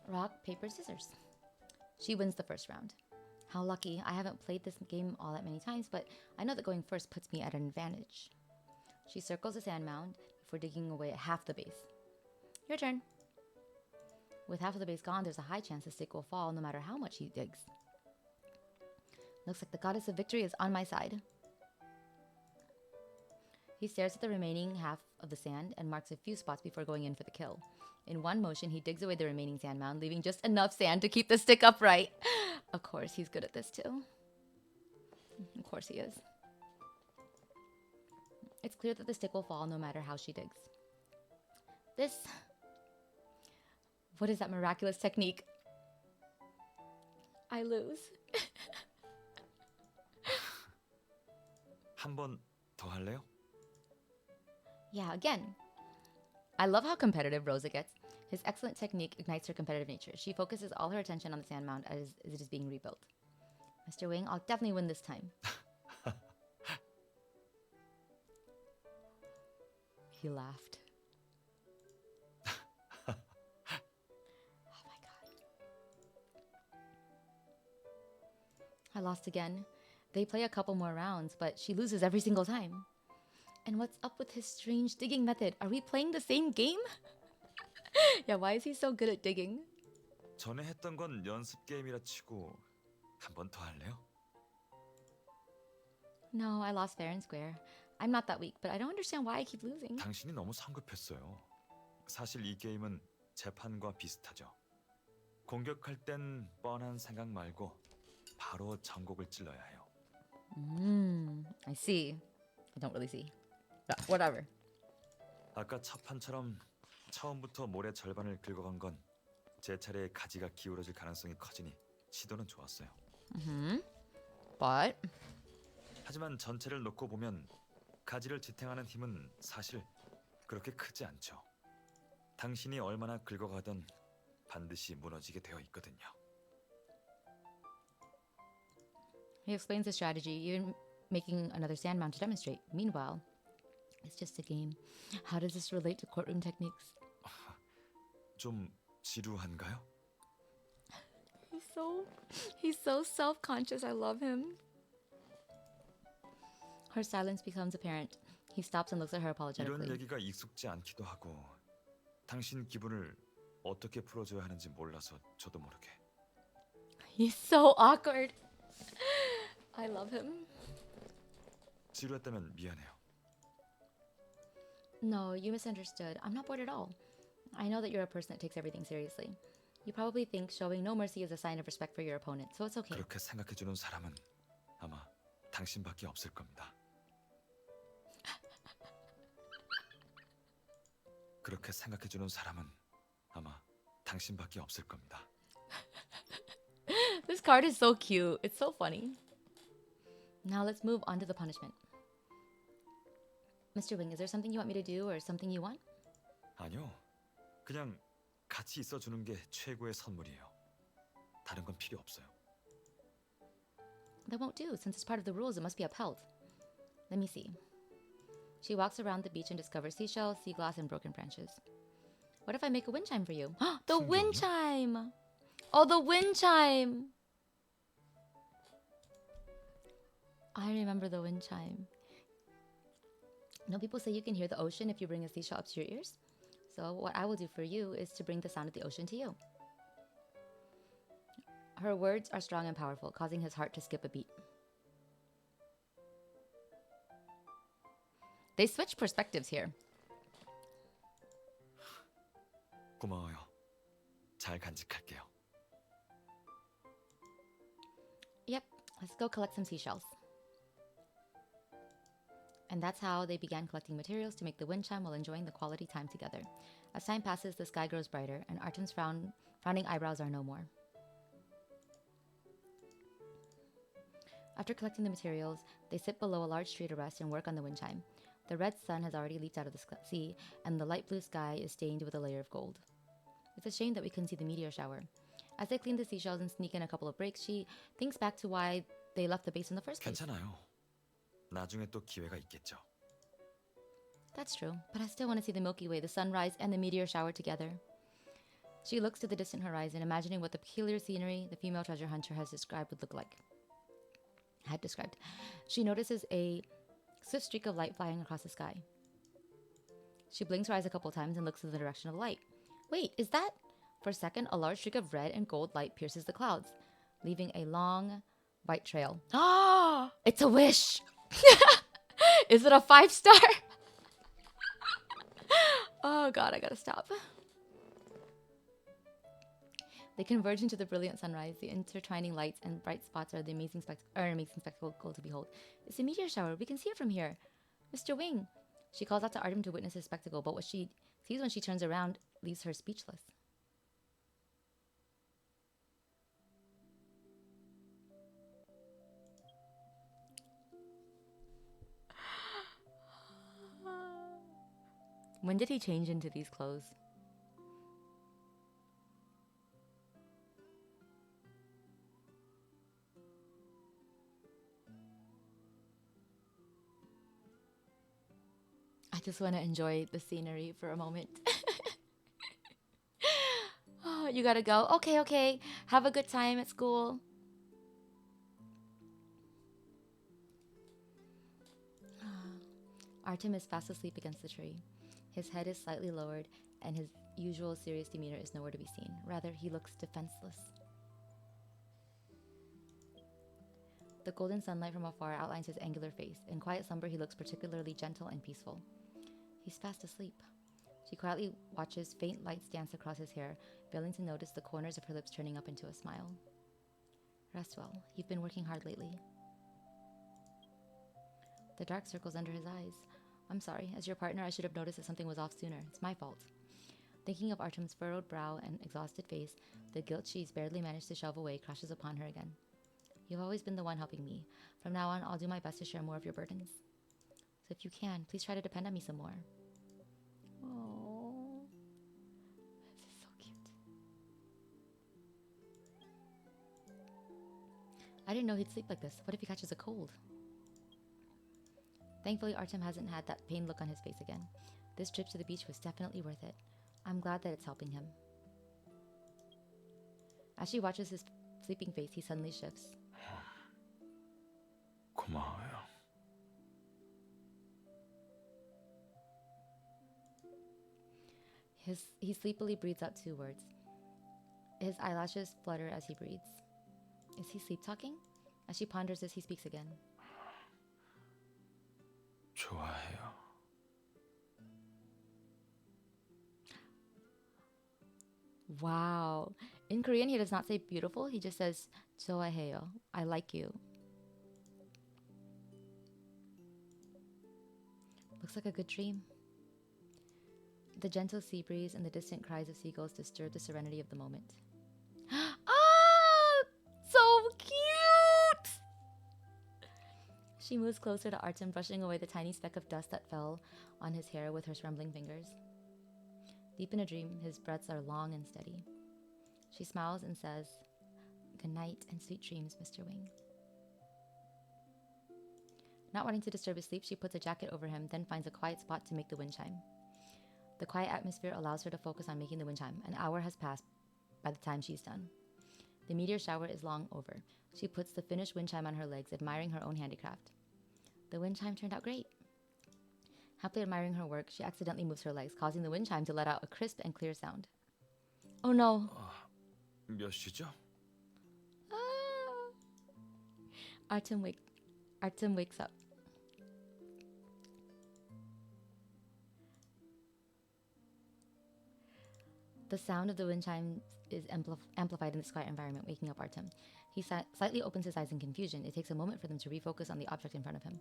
Rock, paper, scissors. She wins the first round. How lucky. I haven't played this game all that many times, but I know that going first puts me at an advantage. She circles the sand mound before digging away at half the base. Your turn. With half of the base gone, there's a high chance the stick will fall no matter how much he digs. Looks like the goddess of victory is on my side. He stares at the remaining half of the sand and marks a few spots before going in for the kill. In one motion, he digs away the remaining sand mound, leaving just enough sand to keep the stick upright. Of course, he's good at this too. Of course he is. It's clear that the stick will fall no matter how she digs. What is that miraculous technique? I lose. 한 번 더 할래요? Yeah, again. I love how competitive Rosa gets. His excellent technique ignites her competitive nature. She focuses all her attention on the sand mound as it is being rebuilt. Mr. Wing, I'll definitely win this time. He laughed. Oh my god. I lost again. They play a couple more rounds, but she loses every single time. And what's up with his strange digging method? Are we playing the same game? Yeah, why is he so good at digging? 전에 했던 건 연습 게임이라 치고 한 번 더 할래요? No, I lost fair and square. I'm not that weak, but I don't understand why I keep losing. 당신이 너무 성급했어요. 사실 이 게임은 재판과 비슷하죠. 공격할 땐 뻔한 생각 말고 바로 전곡을 찔러야 해요. I see. I don't really see. But whatever. 아까 첫 판처럼 처음부터 모래 절반을 긁어간 건 제 차례에 가지가 기울어질 가능성이 커지니 시도는 좋았어요. But 하지만 전체를 놓고 보면 가지를 지탱하는 힘은 사실 그렇게 크지 않죠. 당신이 얼마나 긁어가든 반드시 무너지게 되어 있거든요. He explains the strategy, even making another sand mound to demonstrate. Meanwhile, it's just a game. How does this relate to courtroom techniques? 좀 지루한가요? He's so self-conscious. I love him. Her silence becomes apparent. He stops and looks at her 이런 apologetically. 얘기가 익숙지 않기도 하고 당신 기분을 어떻게 풀어줘야 하는지 몰라서 저도 모르게. He's so awkward. I love him. 지루했다면 미안해요. No, you misunderstood. I'm not bored at all. I know that you're a person that takes everything seriously. You probably think showing no mercy is a sign of respect for your opponent, so it's okay. 그렇게 생각해주는 사람은 아마 당신밖에 없을 겁니다. 그렇게 생각해주는 사람은 아마 당신밖에 없을 겁니다. This card is so cute. It's so funny. Now let's move on to the punishment. Mr. Wing, is there something you want me to do or something you want? 아니요, 그냥 같이 있어주는 게 최고의 선물이에요. 다른 건 필요 없어요. That won't do. Since it's part of the rules, it must be upheld. Let me see. She walks around the beach and discovers seashells, sea glass, and broken branches. What if I make a wind chime for you? The wind chime! Oh, the wind chime! I remember the wind chime. No, people say you can hear the ocean if you bring a seashell up to your ears. So what I will do for you is to bring the sound of the ocean to you. Her words are strong and powerful, causing his heart to skip a beat. They switch perspectives here. 고마워요. 잘 간직할게요. Yep, let's go collect some seashells. And that's how they began collecting materials to make the wind chime while enjoying the quality time together. As time passes, the sky grows brighter, and Artem's frowning eyebrows are no more. After collecting the materials, they sit below a large tree to rest and work on the wind chime. The red sun has already leaped out of the sea, and the light blue sky is stained with a layer of gold. It's a shame that we couldn't see the meteor shower. As they clean the seashells and sneak in a couple of breaks, she thinks back to why they left the base in the first place. 괜찮아요. 나중에 또 기회가 있겠죠. That's true, but I still want to see the Milky Way, the sunrise, and the meteor shower together. She looks to the distant horizon, imagining what the peculiar scenery the female treasure hunter has described would look like. Had described. She notices a swift streak of light flying across the sky. She blinks her eyes a couple times and looks in the direction of the light. Wait, is that? For a second, a large streak of red and gold light pierces the clouds, leaving a long white trail. Ah! It's a wish! Is it a 5-star? Oh god, I gotta stop. They converge into the brilliant sunrise. The intertwining lights and bright spots are an amazing spectacle to behold. It's a meteor shower. We can see it from here. Mr. Wing. She calls out to Artem to witness this spectacle, but what she sees when she turns around leaves her speechless. When did he change into these clothes? I just want to enjoy the scenery for a moment. Oh, you gotta go? Okay. Have a good time at school. Artem is fast asleep against the tree. His head is slightly lowered, and his usual serious demeanor is nowhere to be seen. Rather, he looks defenseless. The golden sunlight from afar outlines his angular face. In quiet slumber, he looks particularly gentle and peaceful. He's fast asleep. She quietly watches faint lights dance across his hair, failing to notice the corners of her lips turning up into a smile. Rest well. You've been working hard lately. The dark circles under his eyes. I'm sorry. As your partner, I should have noticed that something was off sooner. It's my fault. Thinking of Artem's furrowed brow and exhausted face, the guilt she's barely managed to shove away crashes upon her again. You've always been the one helping me. From now on, I'll do my best to share more of your burdens. So if you can, please try to depend on me some more. Oh, this is so cute. I didn't know he'd sleep like this. What if he catches a cold? Thankfully, Artem hasn't had that pained look on his face again. This trip to the beach was definitely worth it. I'm glad that it's helping him. As she watches his sleeping face, he suddenly shifts. 고마워요. He sleepily breathes out 2 words. His eyelashes flutter as he breathes. Is he sleep-talking? As she ponders this, he speaks again. 좋아해요. Wow. In Korean, he does not say beautiful. He just says 좋아해요. I like you. Looks like a good dream. The gentle sea breeze and the distant cries of seagulls disturb the serenity of the moment. Ah! So cute! She moves closer to Artem, brushing away the tiny speck of dust that fell on his hair with her trembling fingers. Deep in a dream, his breaths are long and steady. She smiles and says, "Good night and sweet dreams, Mr. Wing." Not wanting to disturb his sleep, she puts a jacket over him, then finds a quiet spot to make the wind chime. The quiet atmosphere allows her to focus on making the wind chime. An hour has passed by the time she's done. The meteor shower is long over. She puts the finished wind chime on her legs, admiring her own handicraft. The wind chime turned out great. Happily admiring her work, she accidentally moves her legs, causing the wind chime to let out a crisp and clear sound. Oh no! 몇 시죠? Ah. Artem wakes up. The sound of the wind chime is amplified in this quiet environment, waking up Artem. He slightly opens his eyes in confusion. It takes a moment for them to refocus on the object in front of him.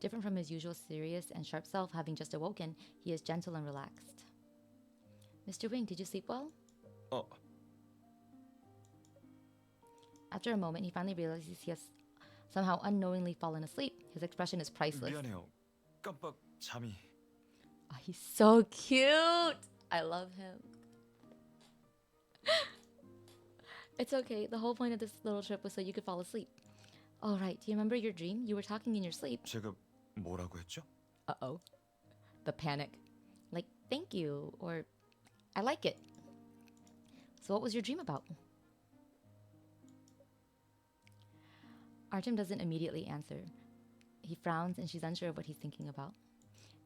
Different from his usual serious and sharp self, having just awoken, he is gentle and relaxed. Mr. Wing, did you sleep well? After a moment, he finally realizes he has somehow unknowingly fallen asleep. His expression is priceless. 미안해요. 깜빡 잠이. Oh, he's so cute! I love him. It's okay. The whole point of this little trip was so you could fall asleep. All right. Do you remember your dream? You were talking in your sleep. 제가 뭐라고 했죠? Uh-oh. The panic. Like, thank you, or I like it. So what was your dream about? Artem doesn't immediately answer. He frowns and she's unsure of what he's thinking about.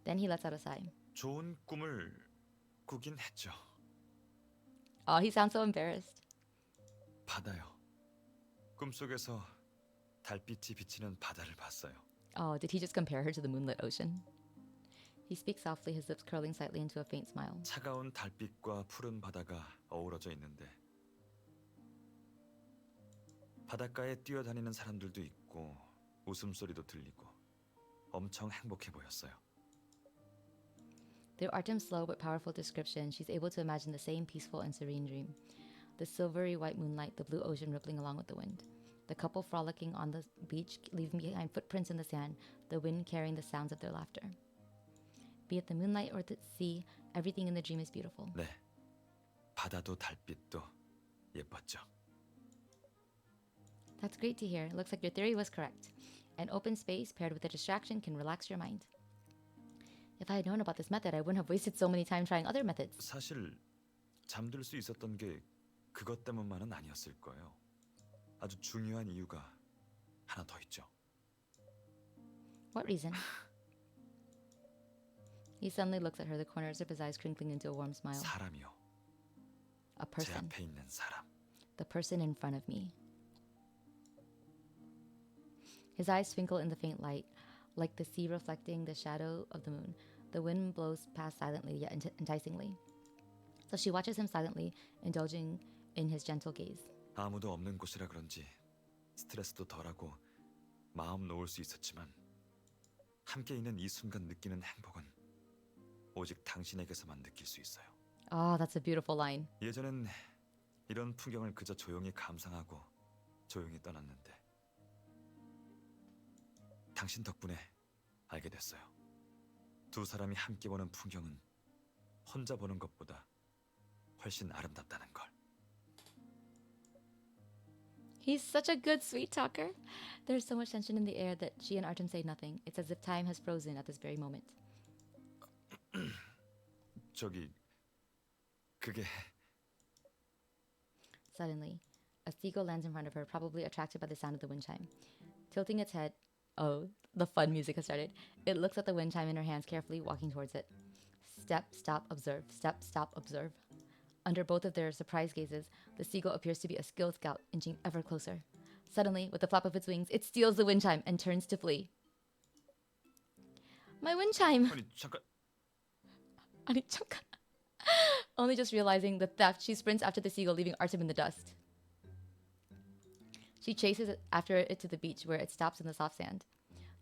Then he lets out a sigh. 좋은 꿈을 꾸긴 했죠. Oh, he sounds so embarrassed. 바다요. 꿈속에서 달빛이 비치는 바다를 봤어요. Oh, did he just compare her to the moonlit ocean? He speaks softly, his lips curling slightly into a faint smile. 차가운 달빛과 푸른 바다가 어우러져 있는데 바닷가에 뛰어다니는 사람들도 있고 웃음소리도 들리고 엄청 행복해 보였어요. Through Artem's slow but powerful description, she's able to imagine the same peaceful and serene dream. The silvery white moonlight, the blue ocean rippling along with the wind. The couple frolicking on the beach, leaving behind footprints in the sand, the wind carrying the sounds of their laughter. Be it the moonlight or the sea, everything in the dream is beautiful. 네, 바다도 달빛도 예뻤죠. That's great to hear. Looks like your theory was correct. An open space paired with a distraction can relax your mind. If I had known about this method, I wouldn't have wasted so many time trying other methods. 사실 잠들 수 있었던 게 그것 때문만은 아니었을 거예요. 아주 중요한 이유가 하나 더 있죠. What reason? He suddenly looks at her, the corners of his eyes crinkling into a warm smile. 사람이요. A 제 person. 앞에 있는 사람. The person in front of me. His eyes twinkle in the faint light, like the sea reflecting the shadow of the moon. The wind blows past silently yet enticingly. So she watches him silently, indulging in his gentle gaze. 아무도 없는 곳이라 그런지 스트레스도 덜하고 마음 놓을 수 있었지만 함께 있는 이 순간 느끼는 행복은 오직 당신에게서만 느낄 수 있어요. Oh, that's a beautiful line. 예전엔 이런 풍경을 그저 조용히 감상하고 조용히 떠났는데 당신 덕분에 알게 됐어요. 두 사람이 함께 보는 풍경은 혼자 보는 것보다 훨씬 아름답다는 걸. He's such a good sweet talker. There's so much tension in the air that she and Artem say nothing. It's as if time has frozen at this very moment. 저기 그게 Suddenly, a seagull lands in front of her, probably attracted by the sound of the wind chime. Tilting its head, oh, the fun music has started. It looks at the wind chime in her hands carefully, walking towards it. Step, stop, observe. Step, stop, observe. Under both of their surprised gazes, the seagull appears to be a skilled scout, inching ever closer. Suddenly, with a flap of its wings, it steals the wind chime and turns to flee. My wind chime! 아니 잠깐 아니, 잠깐. Only just realizing the theft, she sprints after the seagull, leaving Artem in the dust. She chases it after it to the beach, where it stops in the soft sand.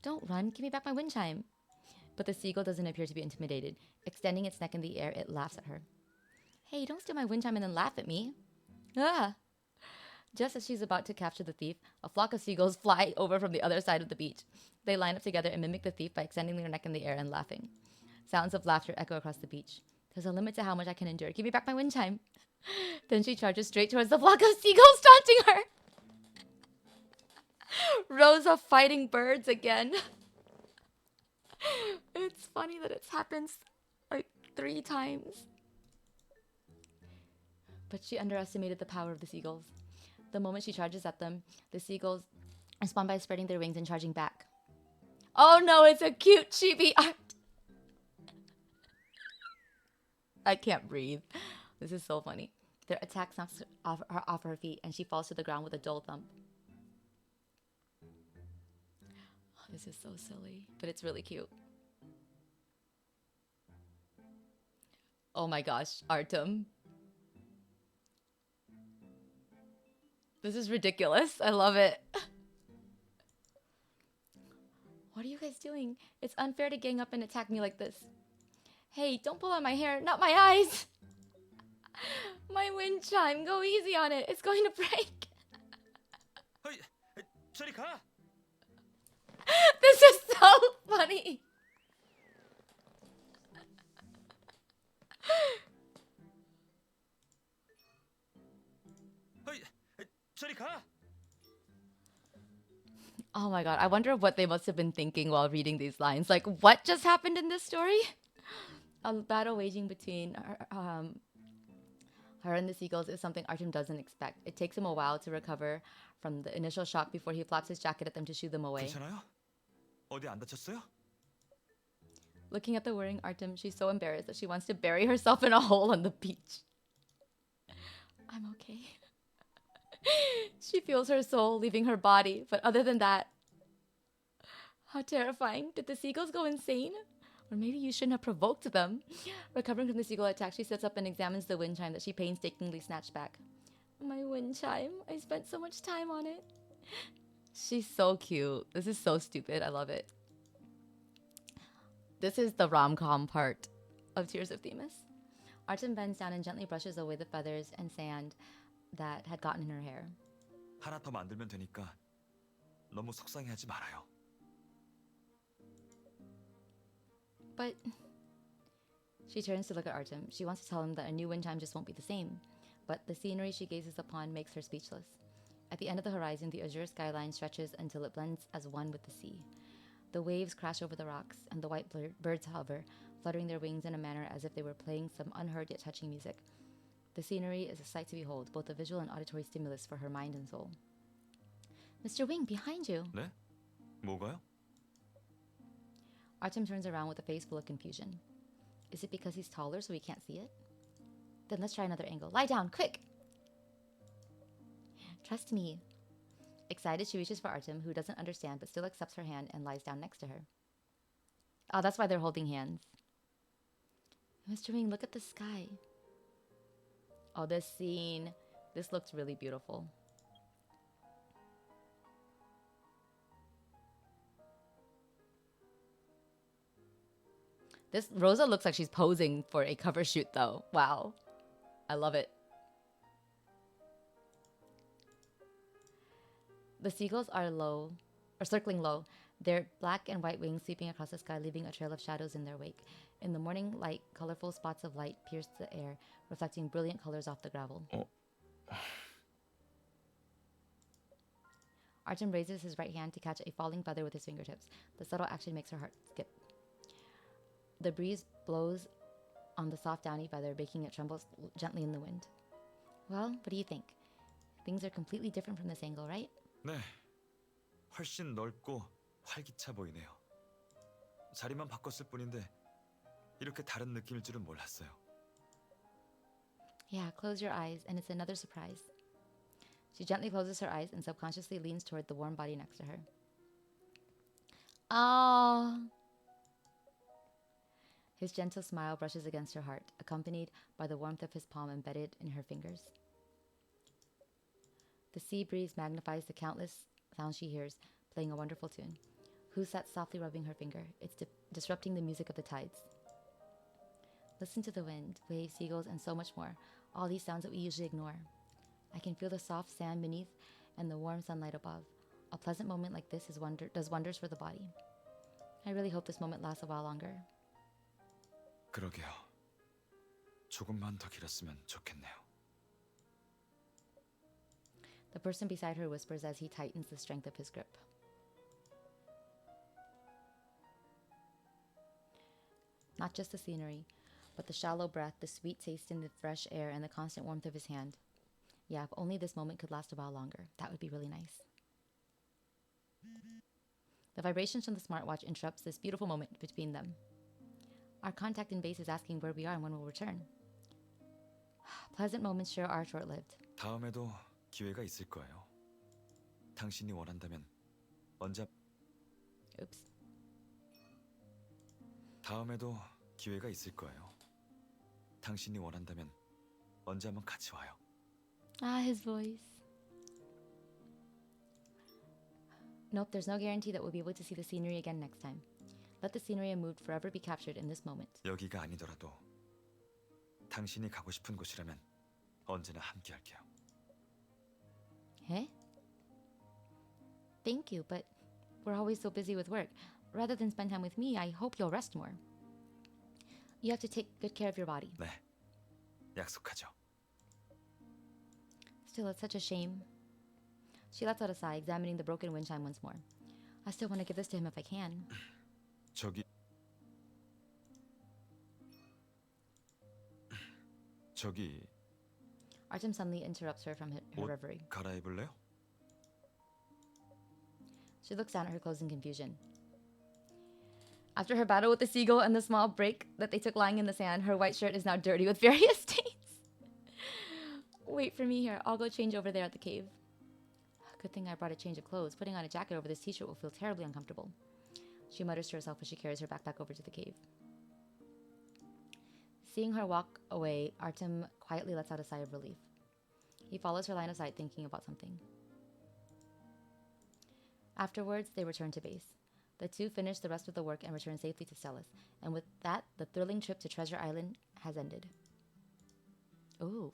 Don't run, give me back my wind chime. But the seagull doesn't appear to be intimidated. Extending its neck in the air, it laughs at her. Hey, don't steal my wind chime and then laugh at me. Ah! Just as she's about to capture the thief, a flock of seagulls fly over from the other side of the beach. They line up together and mimic the thief by extending their neck in the air and laughing. Sounds of laughter echo across the beach. There's a limit to how much I can endure. Give me back my wind chime. Then she charges straight towards the flock of seagulls, taunting her. Rosa fighting birds again. It's funny that it's happened like 3 times. But she underestimated the power of the seagulls. The moment she charges at them, the seagulls respond by spreading their wings and charging back. Oh no, it's a cute chibi art. I can't breathe. This is so funny. Their attack knocks her off her feet and she falls to the ground with a dull thump. Oh, this is so silly, but it's really cute. Oh my gosh, Artem. This is ridiculous. I love it. What are you guys doing? It's unfair to gang up and attack me like this. Hey, don't pull on my hair, not my eyes. My wind chime, go easy on it. It's going to break. 어이, 저리 가. This is so funny. 어이, 저리 가. Oh my god, I wonder what they must have been thinking while reading these lines. Like, what just happened in this story? A battle waging between her and the seagulls is something Artem doesn't expect. It takes him a while to recover from the initial shock before he flaps his jacket at them to shoo them away. 괜찮아요? 어디 안 다쳤어요? Looking at the worrying Artem, she's so embarrassed that she wants to bury herself in a hole on the beach. I'm okay. She feels her soul leaving her body, but other than that, how terrifying. Did the seagulls go insane? Or maybe you shouldn't have provoked them. Recovering from the seagull attack, she sits up and examines the wind chime that she painstakingly snatched back. My wind chime. I spent so much time on it. She's so cute. This is so stupid. I love it. This is the rom-com part of Tears of Themis. Artem bends down and gently brushes away the feathers and sand that had gotten in her hair. 하나 더 만들면 되니까 너무 속상해하지 말아요. But she turns to look at Artem. She wants to tell him that a new wind chime just won't be the same. But the scenery she gazes upon makes her speechless. At the end of the horizon, the azure skyline stretches until it blends as one with the sea. The waves crash over the rocks, and the white birds hover, fluttering their wings in a manner as if they were playing some unheard yet touching music. The scenery is a sight to behold, both a visual and auditory stimulus for her mind and soul. Mr. Wing, behind you! 네? 뭐가요? Artem turns around with a face full of confusion. Is it because he's taller so he can't see it? Then let's try another angle. Lie down, quick! Trust me. Excited, she reaches for Artem, who doesn't understand but still accepts her hand and lies down next to her. Oh, that's why they're holding hands. Mr. Wing, look at the sky. Oh, this scene. This looks really beautiful. This Rosa looks like she's posing for a cover shoot though. Wow. I love it. The seagulls are circling low, Their black and white wings sweeping across the sky, leaving a trail of shadows in their wake. In the morning light, colorful spots of light pierced the air, reflecting brilliant colors off the gravel. Artem raises his right hand to catch a falling feather with his fingertips. The subtle action makes her heart skip. The breeze blows on the soft downy feather, making it tremble gently in the wind. Well, what do you think? Things are completely different from this angle, right? 네, 훨씬 넓고 활기차 보이네요. 자리만 바꿨을 뿐인데 이렇게 다른 느낌일 줄은 몰랐어요. Yeah, close your eyes, and it's another surprise. She gently closes her eyes and subconsciously leans toward the warm body next to her. Oh. His gentle smile brushes against her heart, accompanied by the warmth of his palm embedded in her fingers. The sea breeze magnifies the countless sounds she hears, playing a wonderful tune. Who sat softly rubbing her finger? It's disrupting the music of the tides. Listen to the wind, waves, seagulls, and so much more. All these sounds that we usually ignore. I can feel the soft sand beneath and the warm sunlight above. A pleasant moment like this does wonders for the body. I really hope this moment lasts a while longer. 그러게요. 조금만 더 길었으면 좋겠네요. The person beside her whispers as he tightens the strength of his grip. Not just the scenery, but the shallow breath, the sweet taste in the fresh air, and the constant warmth of his hand. Yeah, if only this moment could last a while longer. That would be really nice. The vibrations from the smartwatch interrupts this beautiful moment between them. Our contact in base is asking where we are and when we'll return. Pleasant moments sure are short-lived. 다음에도 기회가 있을 거예요. 당신이 원한다면 언제 Oops. 다음에도 기회가 있을 거예요. 당신이 원한다면 언제 한번 같이 와요. Ah, his voice. Nope, there's no guarantee that we'll be able to see the scenery again next time. Let the scenery and mood forever be captured in this moment. 여기가 아니더라도 당신이 가고 싶은 곳이라면 언제나 함께할게요. Eh? Thank you, but we're always so busy with work. Rather than spend time with me, I hope you'll rest more. You have to take good care of your body. 네, 약속하죠. Still, it's such a shame. She lets out a sigh, examining the broken wind chime once more. I still want to give this to him if I can. 저기 Artem suddenly interrupts her from her 옷 reverie. 갈아입을래요? She looks down at her clothes in confusion. After her battle with the seagull and the small break that they took lying in the sand, her white shirt is now dirty with various stains. Wait for me here. I'll go change over there at the cave. Good thing I brought a change of clothes. Putting on a jacket over this t-shirt will feel terribly uncomfortable. She mutters to herself as she carries her backpack over to the cave. Seeing her walk away, Artem quietly lets out a sigh of relief. He follows her line of sight, thinking about something. Afterwards, they return to base. The two finish the rest of the work and return safely to Stelis. And with that, the thrilling trip to Treasure Island has ended. Ooh.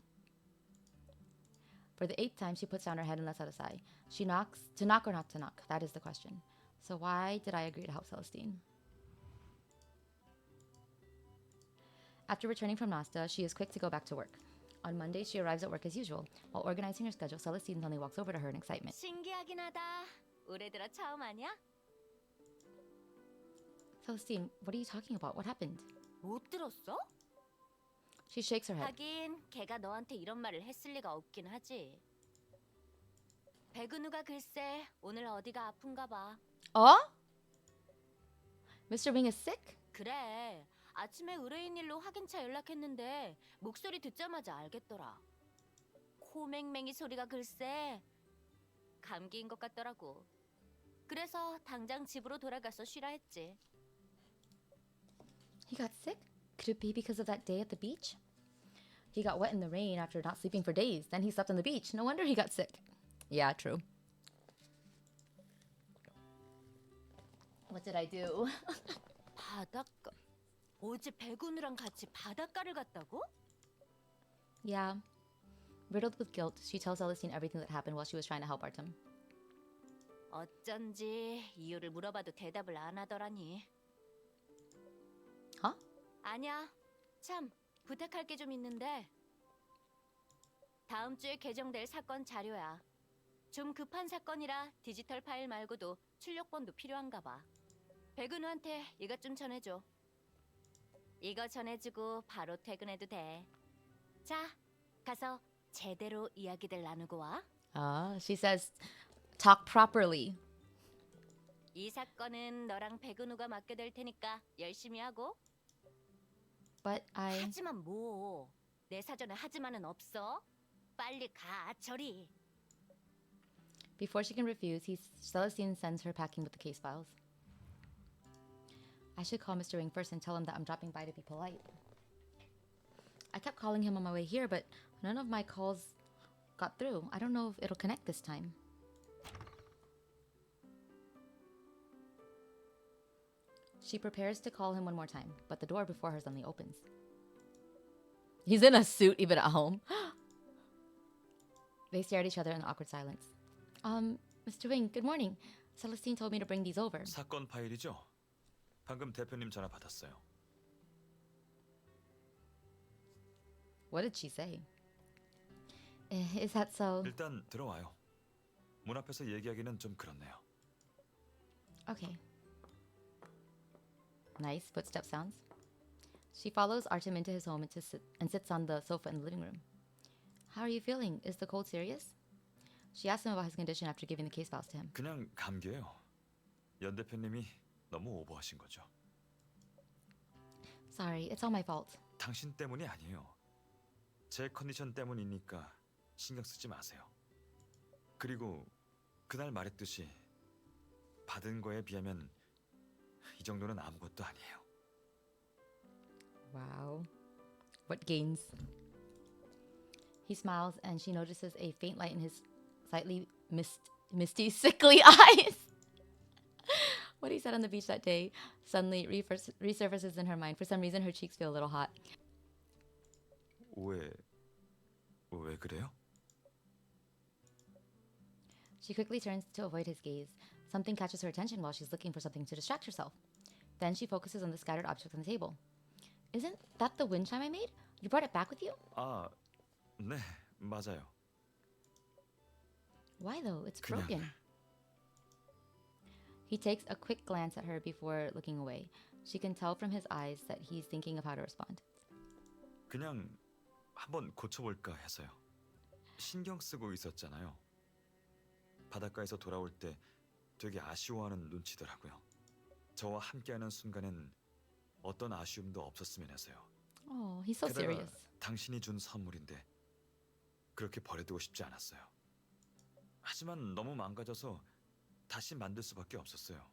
For the 8th time, she puts down her head and lets out a sigh. She knocks. To knock or not to knock? That is the question. So why did I agree to help Celestine? After returning from Nasta, she is quick to go back to work. On Monday, she arrives at work as usual. While organizing her schedule, Celestine suddenly walks over to her in excitement. 신기하긴 하다. 올해 들어 처음 아니야? Celestine, what are you talking about? What happened? 못 들었어? She shakes her head. 하긴 걔가 너한테 이런 말을 했을 리가 없긴 하지. 백은우가 글쎄 오늘 어디가 아픈가 봐. Oh? Mr. Wing is sick? 그래. 아침에 의뢰인 일로 확인차 연락했는데 목소리 듣자마자 알겠더라. 코맹맹이 소리가 글쎄 감기인 것 같더라고. 그래서 당장 집으로 돌아가서 쉬라 했지. He got sick? Could it be because of that day at the beach? He got wet in the rain after not sleeping for days. Then he slept on the beach. No wonder he got sick. Yeah, true. What did I do? 바닷가. 어제 백은우랑 같이 바닷가를 갔다고? Yeah. Riddled with guilt, she tells Celestine everything that happened while she was trying to help Artem. 어쩐지 이유를 물어봐도 대답을 안 하더라니. Huh? 아니야. 참, 부탁할 게 좀 있는데. 다음 주에 개정될 사건 자료야. 좀 급한 사건이라 디지털 파일 말고도 출력본도 필요한가 봐. 백은우한테 이것 좀 전해줘. 이거 전해주고 바로 퇴근해도 돼. 자, 가서 제대로 이야기들 나누고 와. She says, talk properly. 이 사건은 너랑 백은우가 맡게 될 테니까 열심히 하고. But I... 하지만 뭐? 내 사전에 하지만은 없어. 빨리 가, 저리. Before she can refuse, Celestine sends her packing with the case files. I should call Mr. Wing first and tell him that I'm dropping by to be polite. I kept calling him on my way here, but none of my calls got through. I don't know if it'll connect this time. She prepares to call him one more time, but the door before her suddenly opens. He's in a suit even at home. They stare at each other in awkward silence. Mr. Wing, good morning. Celestine told me to bring these over. 사건 파일이죠? 방금 대표님 전화 받았어요. What did she say? Is that so? 일단 들어와요. 문 앞에서 얘기하기는 좀 그렇네요. Okay. Nice footstep sounds. She follows Artem into his home and sits on the sofa in the living room. How are you feeling? Is the cold serious? She asks him about his condition after giving the case files to him. 그냥 감기예요. 연 대표님이 너무 오버하신 거죠. Sorry, it's all my fault. 당신 때문이 아니에요. 제 컨디션 때문이니까 신경 쓰지 마세요. 그리고 그날 말했듯이 받은 거에 비하면 이 정도는 아무것도 아니에요. Wow. What gains? He smiles and she notices a faint light in his slightly misty, sickly eyes. What he said on the beach that day suddenly resurfaces in her mind. For some reason, her cheeks feel a little hot. 왜 그래요? She quickly turns to avoid his gaze. Something catches her attention while she's looking for something to distract herself. Then she focuses on the scattered objects on the table. Isn't that the wind chime I made? You brought it back with you? 아, 네, 맞아요. Why though? It's 그냥. broken. He takes a quick glance at her before looking away. She can tell from his eyes that he's thinking of how to respond. 그냥 한번 고쳐볼까 해서요. 신경 쓰고 있었잖아요. 바닷가에서 돌아올 때 되게 아쉬워하는 눈치더라고요. 저와 함께하는 순간엔 어떤 아쉬움도 없었으면 해서요. Oh, he's so 게다가 serious. 당신이 준 선물인데 그렇게 버려두고 싶지 않았어요. 하지만 너무 망가져서 다시 만들 수밖에 없었어요.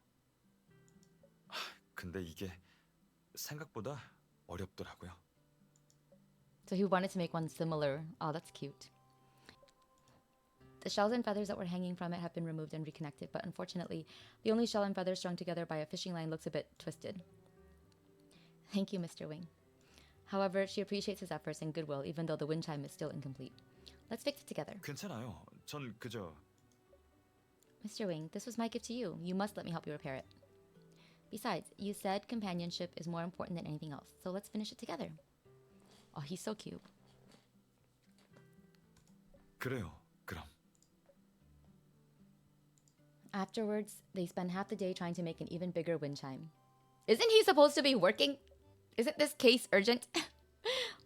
근데 이게 생각보다 어렵더라고요. So he wanted to make one similar. Oh, that's cute. The shells and feathers that were hanging from it have been removed and reconnected, but unfortunately, the only shell and feather strung together by a fishing line looks a bit twisted. Thank you, Mr. Wing. However, she appreciates his efforts and goodwill, even though the wind chime is still incomplete. Let's fix it together. 괜찮아요. 전 그저 Mr. Wing, this was my gift to you. You must let me help you repair it. Besides, you said companionship is more important than anything else, so let's finish it together. Oh, he's so cute. 그래요. 그럼 Afterwards, they spend half the day trying to make an even bigger wind chime. Isn't he supposed to be working? Isn't this case urgent?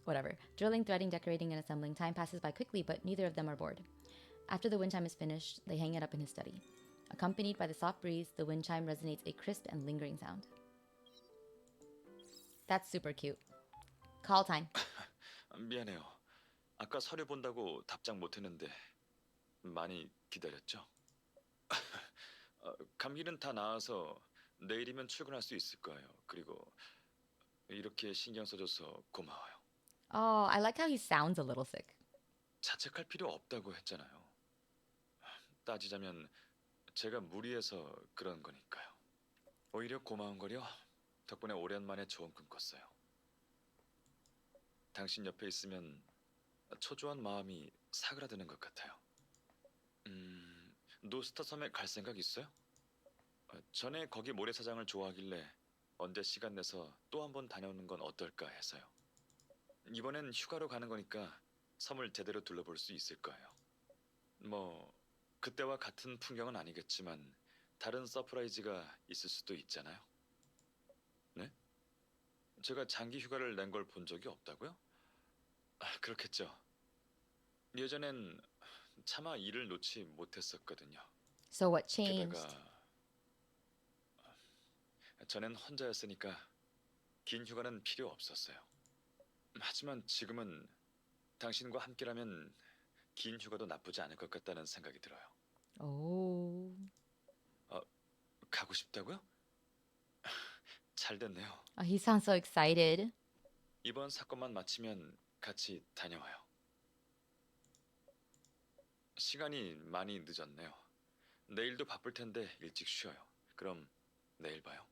Whatever. Drilling, threading, decorating, and assembling. Time passes by quickly, but neither of them are bored. After the wind chime is finished, they hang it up in his study. Accompanied by the soft breeze, the wind chime resonates a crisp and lingering sound. That's super cute. Call time. 미안해요. 아까 서류 본다고 답장 못했는데 많이 기다렸죠? 감기는 다 나아서 내일이면 출근할 수 있을 거예요. 그리고 이렇게 신경 써줘서 고마워요. Oh, I like how he sounds a little sick. 자책할 필요 없다고 했잖아요. 따지자면 제가 무리해서 그런 거니까요. 오히려 고마운 거려. 덕분에 오랜만에 좋은 꿈 꿨어요. 당신 옆에 있으면 초조한 마음이 사그라드는 것 같아요. 노스타 섬에 갈 생각 있어요? 전에 거기 모래사장을 좋아하길래 언제 시간 내서 또 한 번 다녀오는 건 어떨까 해서요. 이번엔 휴가로 가는 거니까 섬을 제대로 둘러볼 수 있을 거예요. 뭐 그때와 같은 풍경은 아니겠지만 다른 서프라이즈가 있을 수도 있잖아요. 네? 제가 장기 휴가를 낸 걸 본 적이 없다고요? 그렇겠죠. 예전엔 차마 일을 놓지 못했었거든요. So what changed? 게다가 전엔 혼자였으니까 긴 휴가는 필요 없었어요. 하지만 지금은 당신과 함께라면 긴 휴가도 나쁘지 않을 것 같다는 생각이 들어요. Oh. 가고 싶다고요? 잘 됐네요. Oh, he sounds so excited. 이번 사건만 마치면 같이 다녀와요. 시간이 많이 늦었네요. 내일도 바쁠 텐데 일찍 쉬어요. 그럼 내일 봐요.